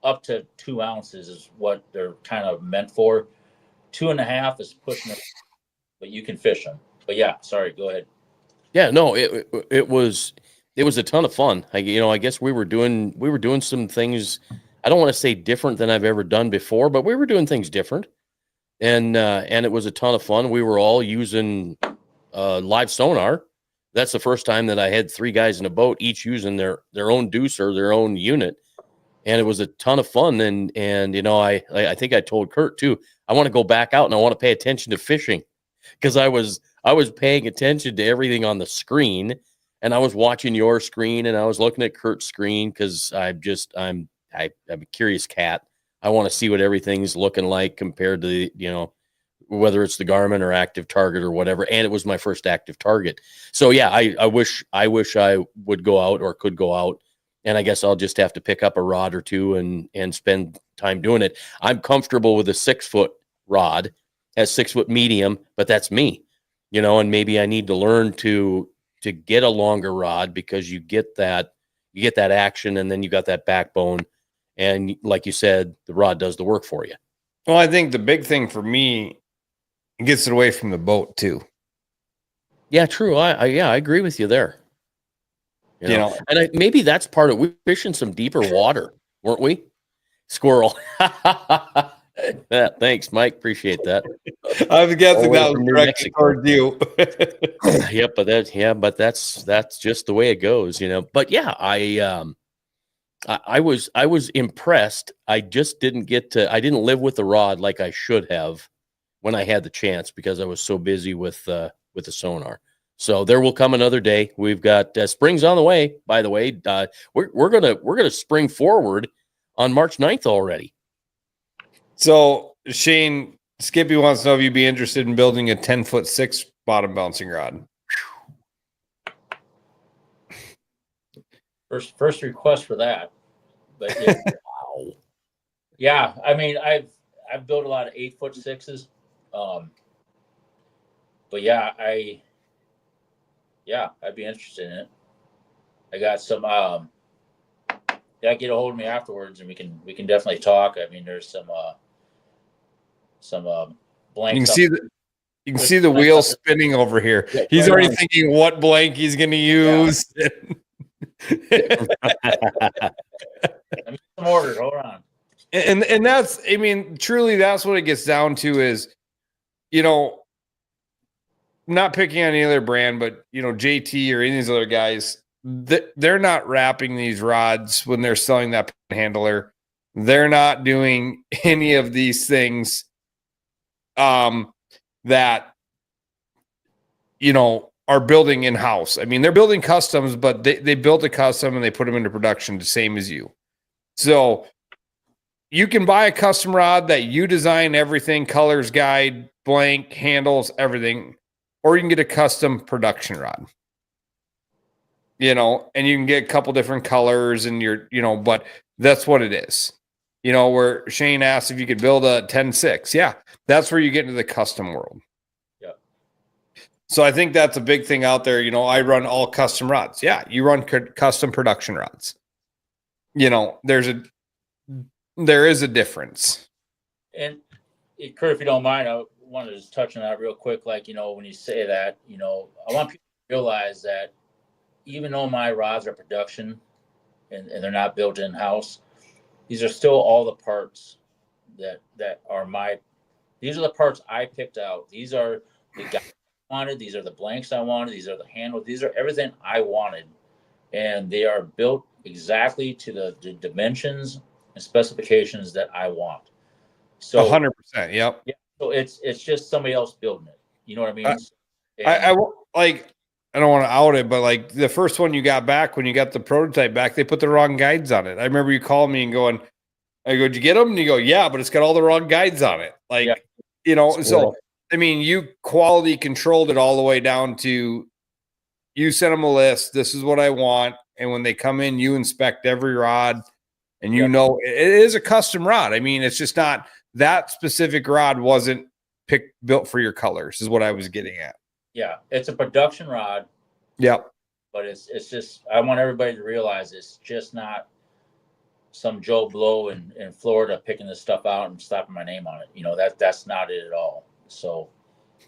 up to 2 ounces is what they're kind of meant for. 2.5 is pushing it, but you can fish them. But yeah, sorry, go ahead. Yeah, no, it was a ton of fun. I guess we were doing some things. I don't want to say different than I've ever done before, but we were doing things different, and it was a ton of fun. We were all using live sonar. That's the first time that I had 3 guys in a boat, each using their own deuce or their own unit, and it was a ton of fun. And I think I told Kurt too, I want to go back out and I want to pay attention to fishing, because I was paying attention to everything on the screen, and I was watching your screen and I was looking at Kurt's screen, because I'm a curious cat. I want to see what everything's looking like compared to whether it's the Garmin or Active Target or whatever. And it was my first Active Target. So yeah, I wish I would go out or could go out, and I guess I'll just have to pick up a rod or two and spend time doing it. I'm comfortable with a 6-foot rod at 6-foot medium, but that's me. and maybe I need to learn to get a longer rod, because you get that action, and then you got that backbone, and like you said, the rod does the work for you. Well, I think the big thing for me, it gets it away from the boat too. Yeah, true. I agree with you there. And maybe that's part of we fishing some deeper water, weren't we? Squirrel. Yeah, thanks, Mike. Appreciate that. I was guessing that was directed towards you. But that's just the way it goes, But yeah, I was impressed. I just didn't I didn't live with the rod like I should have when I had the chance, because I was so busy with the sonar. So there will come another day. We've got spring's on the way, by the way. We're gonna spring forward on March 9th already. So Shane, Skippy wants to know if you'd be interested in building a 10'6" bottom bouncing rod. First request for that. But yeah, wow. Yeah, I mean, I've built a lot of 8'6". But yeah, I'd be interested in it. I got some get a hold of me afterwards, and we can definitely talk. I mean, there's some blanks. You can see the wheel spinning over here. Yeah, he's already thinking what blank he's going to use. Yeah. Let me some orders. Hold on. And that's, I mean, truly, that's what it gets down to is, not picking on any other brand, but JT or any of these other guys, they're not wrapping these rods when they're selling that handler. They're not doing any of these things that are building in-house. I mean, they're building customs, but they built a custom and they put them into production the same as you. So you can buy a custom rod that you design everything, colors, guide, blank, handles, everything, or you can get a custom production rod. And you can get a couple different colors and but that's what it is. Where Shane asked if you could build a 10'6". Yeah, that's where you get into the custom world. Yeah. So I think that's a big thing out there. I run all custom rods. Yeah, you run custom production rods. There is a difference. And Kurt, if you don't mind, I wanted to just touch on that real quick. Like, when you say that, I want people to realize that even though my rods are production and they're not built in-house, these are still all the parts that are these are the parts I picked out. These are the guides I wanted. These are the blanks I wanted. These are the handles. These are everything I wanted. And they are built exactly to the dimensions and specifications that I want. So 100%. Yep. Yeah. So it's just somebody else building it. You know what I mean? I don't want to out it, but like the first one you got back, when you got the prototype back, they put the wrong guides on it. I remember you calling me and going, I go, did you get them? And you go, yeah, but it's got all the wrong guides on it. Like, so, I mean, you quality controlled it all the way down to, you sent them a list. This is what I want. And when they come in, you inspect every rod and it is a custom rod. I mean, it's just not that specific rod wasn't built for your colors is what I was getting at. Yeah, it's a production rod. Yep. But it's just, I want everybody to realize it's just not some Joe Blow in Florida picking this stuff out and slapping my name on it. That's not it at all. So,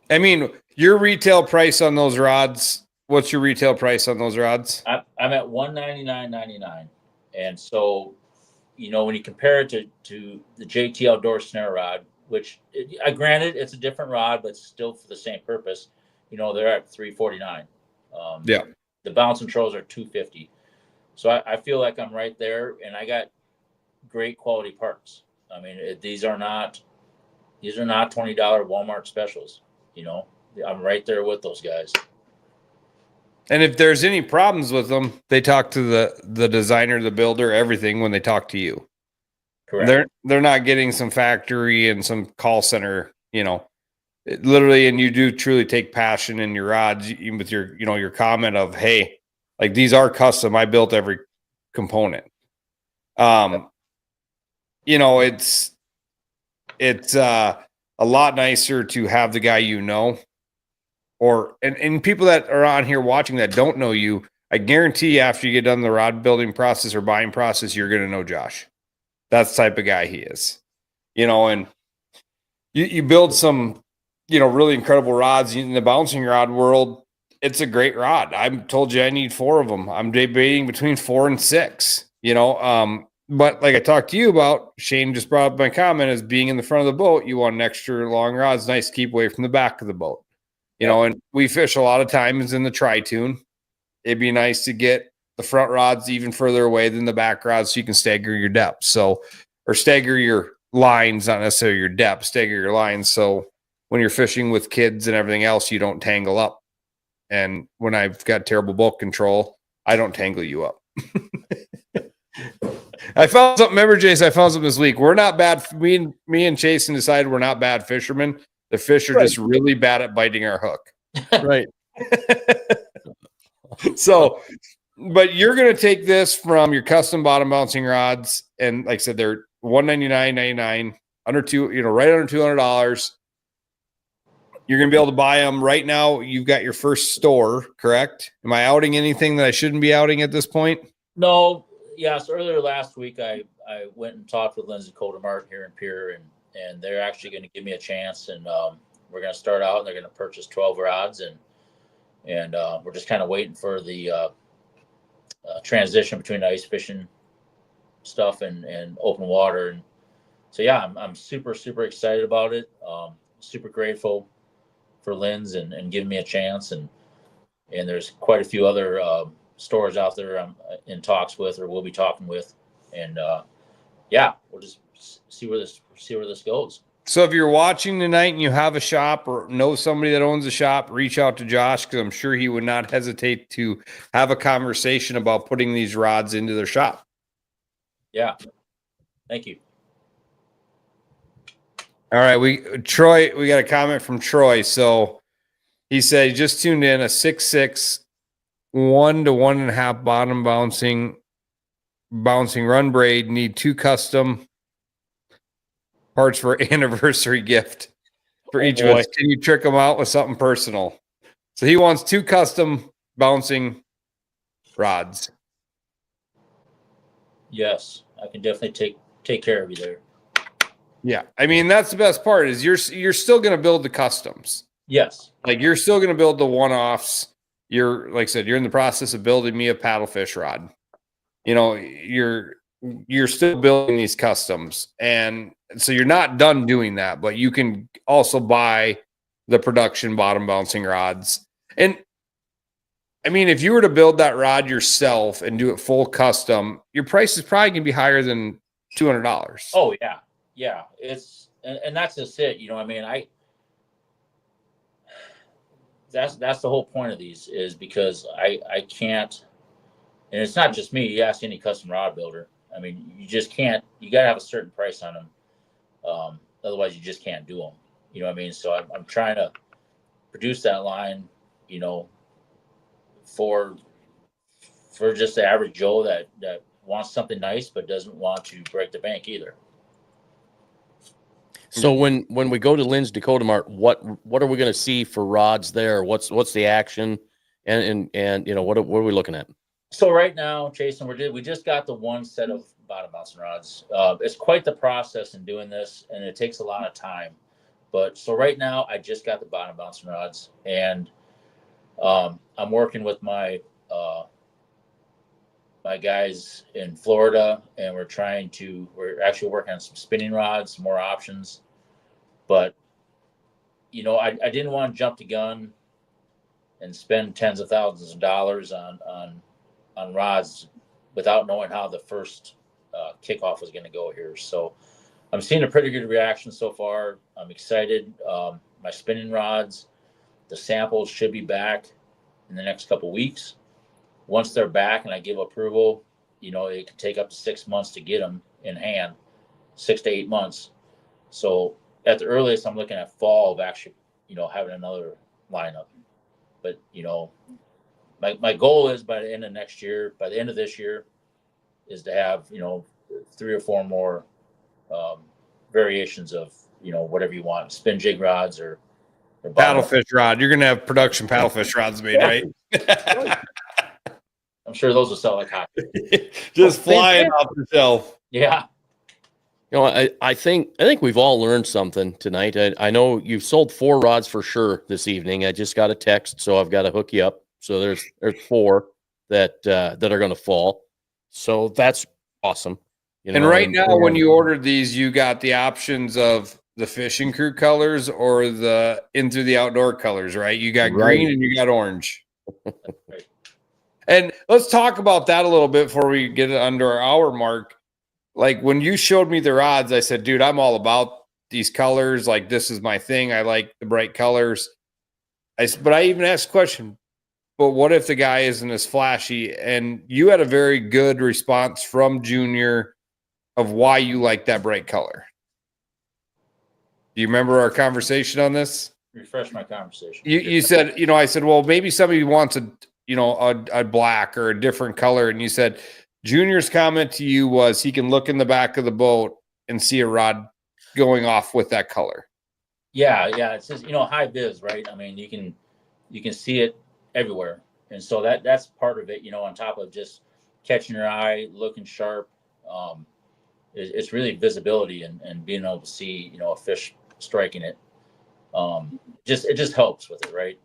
I mean, your retail price on those rods, what's your retail price on those rods? I'm at $199.99. And so, when you compare it to the JT Outdoor snare rod, which granted it's a different rod, but still for the same purpose, they're at $349. Yeah. The bouncing trolls are $250. So I feel like I'm right there, and I got great quality parts. I mean, these are not $20 Walmart specials. I'm right there with those guys. And if there's any problems with them, they talk to the designer, the builder, everything when they talk to you. Correct. They're not getting some factory and some call center, literally. And you do truly take passion in your rods, even with your comment of, hey, like these are custom. I built every component. It's a lot nicer to have the guy, and people that are on here watching that don't know you, I guarantee after you get done the rod building process or buying process, you're going to know Josh. That's the type of guy he is, and you build some, really incredible rods in the bouncing rod world. It's a great rod. I've told you I need 4 of them. I'm debating between 4 and 6, but like I talked to you about, Shane just brought up my comment as being in the front of the boat. You want an extra long rod. It's nice to keep away from the back of the boat, and we fish a lot of times in the tri-tune. It'd be nice to get the front rods even further away than the back rods so you can stagger your depth. Or stagger your lines, not necessarily your depth, stagger your lines. So when you're fishing with kids and everything else, you don't tangle up. And when I've got terrible boat control, I don't tangle you up. I found something. Remember, Jason, I found something this week. We're not bad. Me and Jason decided we're not bad fishermen. The fish are just really bad at biting our hook. Right. So, but you're going to take this from your custom bottom bouncing rods. And like I said, they're $199.99, under right under $200. You're going to be able to buy them right now. You've got your first store, correct? Am I outing anything that I shouldn't be outing at this point? No. Yeah. So earlier last week, I went and talked with Lindsay Codermart here in Pierre, and they're actually going to give me a chance. And we're going to start out, and they're going to purchase 12 rods. And we're just kind of waiting for the transition between the ice fishing stuff and open water. And so, yeah, I'm super, super excited about it. Super grateful for Lynn's and giving me a chance. And there's quite a few other stores out there I'm in talks with, or we'll be talking with. And we'll just see where this goes. So if you're watching tonight and you have a shop or know somebody that owns a shop, reach out to Josh, because I'm sure he would not hesitate to have a conversation about putting these rods into their shop. Yeah. Thank you. All right. We got a comment from Troy. So he said he just tuned in, a 6'6", 1 to 1.5 bottom bouncing run braid, need 2 custom parts for anniversary gift for each of us. Can you trick them out with something personal? So he wants 2 custom bouncing rods. Yes, I can definitely take care of you there. Yeah, I mean that's the best part is you're still going to build the customs. Yes, like you're still going to build the one-offs. You're like I said, you're in the process of building me a paddlefish rod. You're still building these customs, and so you're not done doing that, but you can also buy the production bottom bouncing rods. And I mean, if you were to build that rod yourself and do it full custom, your price is probably going to be higher than $200. Oh yeah. Yeah. It's, and that's just it. I mean, that's the whole point of these is because I can't, and it's not just me. You ask any custom rod builder. I mean, you just can't. You got to have a certain price on them, otherwise you just can't do them. You know what I mean? So I'm trying to produce that line, for just the average Joe that wants something nice but doesn't want to break the bank either. So when we go to Lynn's Dakota Mart, what are we going to see for rods there? What's the action, and what are we looking at? So right now, Jason, we just got the one set of bottom bouncing rods. It's quite the process in doing this, and it takes a lot of time. But so right now, I just got the bottom bouncing rods, and I'm working with my guys in Florida, and we're actually working on some spinning rods, some more options. But I didn't want to jump the gun and spend tens of thousands of dollars on rods without knowing how the first kickoff was going to go here. So I'm seeing a pretty good reaction so far. I'm excited. My spinning rods, the samples should be back in the next couple of weeks. Once they're back and I give approval, it can take up to 6 months to get them in hand, 6 to 8 months. So at the earliest, I'm looking at fall of actually, having another lineup. But, my goal is by the end of this year, is to have, 3 or 4 more variations of, whatever you want, spin jig rods or Paddlefish rod. You're gonna have production paddlefish rods made, right? I'm sure those will sell like hot. Just flying off the shelf. Yeah. You know, I think we've all learned something tonight. I know you've sold 4 rods for sure this evening. I just got a text, so I've got to hook you up. So there's 4 that are going to fall. So that's awesome. You know, and right now, when you ordered these, you got the options of the fishing crew colors or the Into the Outdoor colors, right? You got green and you got orange. And let's talk about that a little bit before we get it under our hour mark. Like when you showed me the rods, I said, dude, I'm all about these colors. Like this is my thing. I like the bright colors. But I even asked a question, but what if the guy isn't as flashy? And you had a very good response from Junior of why you like that bright color. Do you remember our conversation on this? Refresh my conversation. You said, I said, well, maybe somebody wants a black or a different color. And you said, Junior's comment to you was he can look in the back of the boat and see a rod going off with that color. Yeah. It's just, high vis, right? I mean, you can see it everywhere. And so that's part of it, on top of just catching your eye, looking sharp. It's really visibility and being able to see, a fish striking it. It just helps with it, right?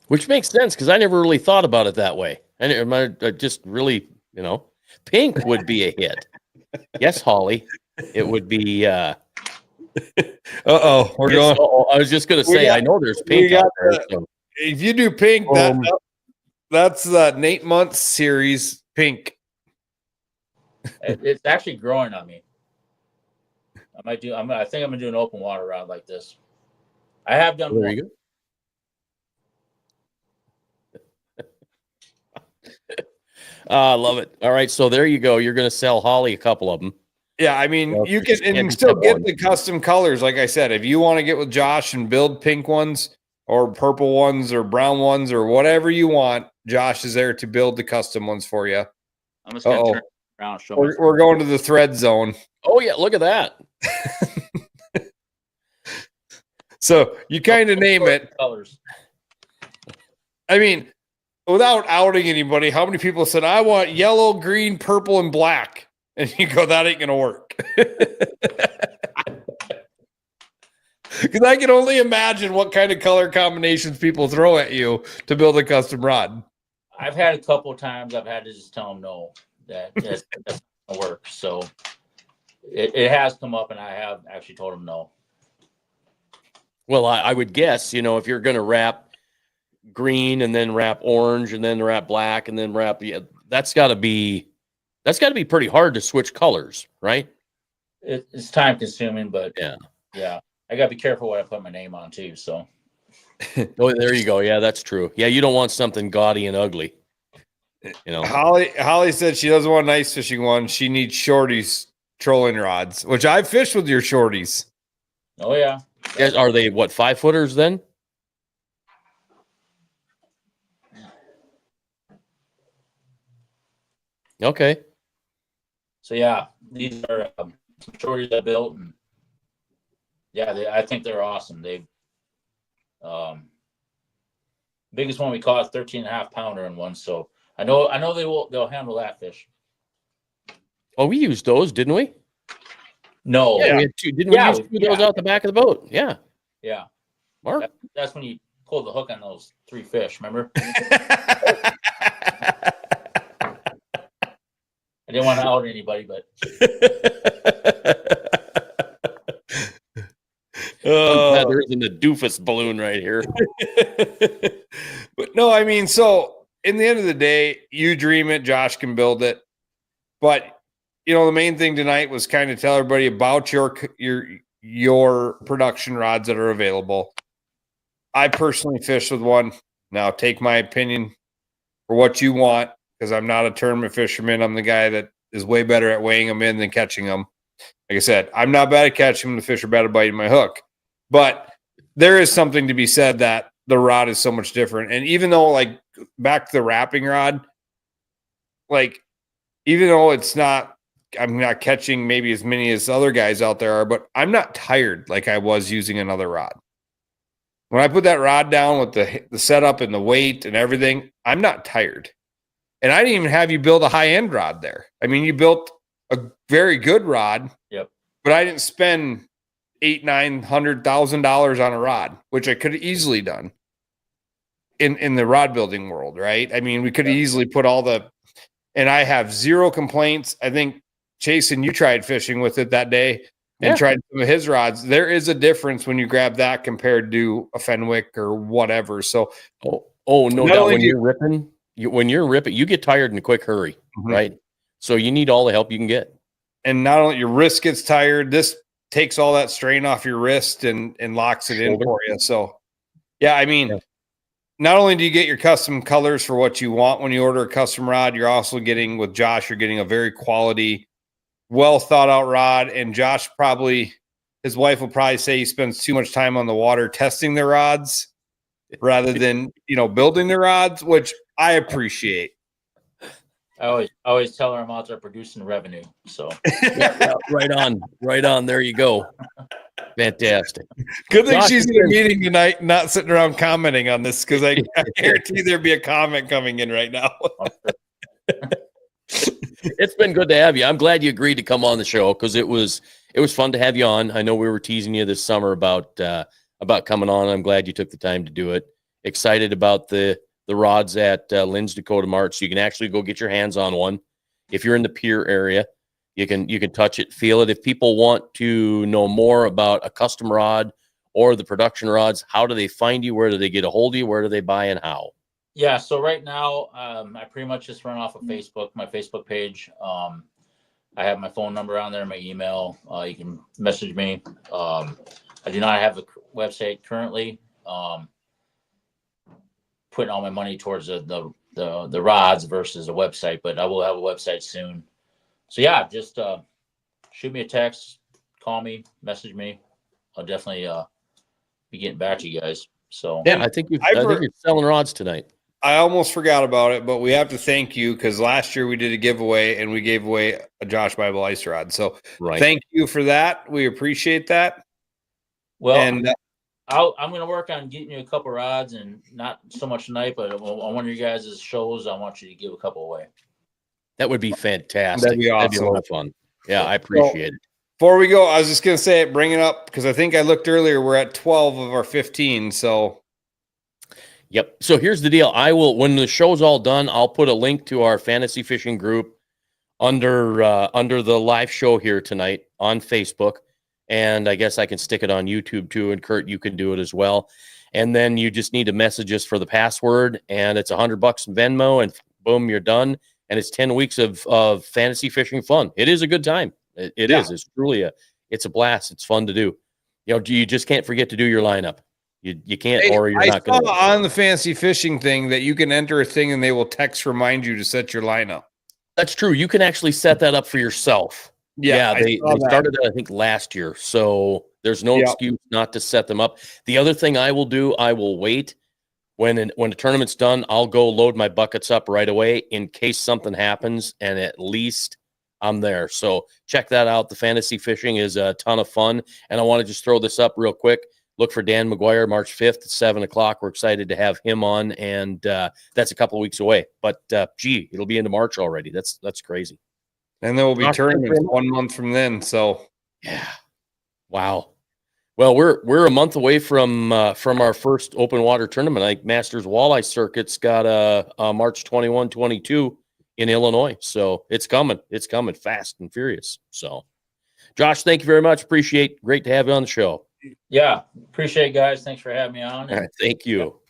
Which makes sense because I never really thought about it that way. I just really, pink would be a hit. Yes, Holly, it would be. We're going. I was just going to say, I know there's pink out there. So. If you do pink, that's the Nate Muntz series pink. It's actually growing on me. I think I'm gonna do an open water rod like this. I have done. There you go. I love it. All right, so there you go. You're going to sell Holly a couple of them. Yeah, I mean, you can still get the custom colors. Like I said, if you want to get with Josh and build pink ones or purple ones or brown ones or whatever you want, Josh is there to build the custom ones for you. I'm just going to turn around. We're going to the thread zone. Oh, yeah, look at that. So you kind of name it. Colors. I mean, without outing anybody, how many people said, I want yellow, green, purple, and black? And you go, that ain't going to work. Because I can only imagine what kind of color combinations people throw at you to build a custom rod. I've had a couple of times I've had to just tell them no, that's not going to work. So it has come up, and I have actually told them no. Well, I would guess, if you're going to wrap green and then wrap orange and then wrap black and then wrap, that's got to be pretty hard to switch colors, right? It's time consuming, but yeah. I got to be careful what I put my name on too. So, oh, there you go. Yeah, that's true. Yeah, you don't want something gaudy and ugly. Holly said she doesn't want an ice fishing one. She needs shorties trolling rods, which I've fished with your shorties. Oh yeah. Are they 5-footers then? Okay. So yeah, these are some shorties I built, and I think they're awesome. They've biggest one we caught 13.5 pounder in one. So I know they'll handle that fish. Oh, we used those, didn't we? No. Yeah, we had two. Didn't we use 2 of those out the back of the boat? Yeah. Yeah. Mark? That's when you pulled the hook on those 3 fish, remember? I didn't want to out anybody, but there isn't a doofus balloon right here. But no, I mean, so in the end of the day, you dream it, Josh can build it. But the main thing tonight was kind of tell everybody about your production rods that are available. I personally fish with one. Now take my opinion for what you want, because I'm not a tournament fisherman. I'm the guy that is way better at weighing them in than catching them. Like I said, I'm not bad at catching them. The fish are bad at biting my hook. But there is something to be said that the rod is so much different. And even though, like, back to the wrapping rod, like, even though it's not I'm not catching maybe as many as other guys out there are, but I'm not tired like I was using another rod. When I put that rod down with the setup and the weight and everything, I'm not tired. And I didn't even have you build a high-end rod there. I mean, you built a very good rod. Yep. But I didn't spend $800,000-$900,000 on a rod, which I could have easily done in the rod building world, right? I mean, we could have easily put and I have zero complaints. I think Jason, you tried fishing with it that day and tried some of his rods. There is a difference when you grab that compared to a Fenwick or whatever. So, no doubt. When you're ripping, you get tired in a quick hurry, right? So you need all the help you can get. And not only your wrist gets tired, this takes all that strain off your wrist and locks it in for you. So, yeah, I mean, not only do you get your custom colors for what you want when you order a custom rod, you're also getting, with Josh, you're getting a very quality, well thought out rod. And Josh his wife will probably say he spends too much time on the water testing the rods rather than, building the rods, which I appreciate. I always tell her I'm out there producing revenue. So right on. There you go. Fantastic. Good thing she's in a meeting tonight, not sitting around commenting on this, because I guarantee there'd be a comment coming in right now. It's been good to have you. I'm glad you agreed to come on the show, because it was fun to have you on. I know we were teasing you this summer about coming on. I'm glad you took the time to do it. Excited about the rods at Lynn's Dakota Mart, so you can actually go get your hands on one. If you're in the Pierre area, you can touch it, feel it. If people want to know more about a custom rod or the production rods, how do they find you? Where do they get a hold of you? Where do they buy and how? Yeah, so right now, I pretty much just run off of Facebook, my Facebook page. I have my phone number on there, my email. You can message me. I do not have a website currently. Putting all my money towards the rods versus a website, but I will have a website soon. So yeah, just shoot me a text, call me, message me. I'll definitely be getting back to you guys. So yeah, I think you're selling rods tonight. I almost forgot about it, but we have to thank you, because last year we did a giveaway and we gave away a Josh Bible ice rod. So thank you for that. We appreciate that. Well, and I'm going to work on getting you a couple rods, and not so much tonight, but on one of your guys' shows, I want you to give a couple away. That would be fantastic. That'd be awesome. That'd be a lot of fun. Yeah, I appreciate it. Before we go, I was just going to say it, bring it up, because I think I looked earlier. We're at 12 of our 15. So, yep. So here's the deal. I will, when the show's all done, I'll put a link to our fantasy fishing group under the live show here tonight on Facebook. And I guess I can stick it on YouTube too. And Kurt, you can do it as well. And then you just need to message us for the password, and it's $100 in Venmo, and boom, you're done. And it's 10 weeks of fantasy fishing fun. It is a good time. It is. It's truly it's a blast. It's fun to do. You just can't forget to do your lineup. You can't, or you're not going to. I saw on the fantasy fishing thing that you can enter a thing and they will text remind you to set your lineup. That's true. You can actually set that up for yourself. Yeah, they started it, I think, last year. So there's no excuse not to set them up. The other thing I will do, I will wait. When the tournament's done, I'll go load my buckets up right away in case something happens, and at least I'm there. So check that out. The fantasy fishing is a ton of fun. And I want to just throw this up real quick. Look for Dan McGuire, March 5th at 7 o'clock. We're excited to have him on, and that's a couple of weeks away. But, it'll be into March already. That's crazy. And there will be tournaments 1 month from then. So, yeah. Wow. Well, we're a month away from our first open water tournament. I think Masters Walleye Circuit's got a March 21, 22 in Illinois. So it's coming. It's coming fast and furious. So, Josh, thank you very much. Great to have you on the show. Yeah, appreciate it, guys. Thanks for having me on. All right, thank you.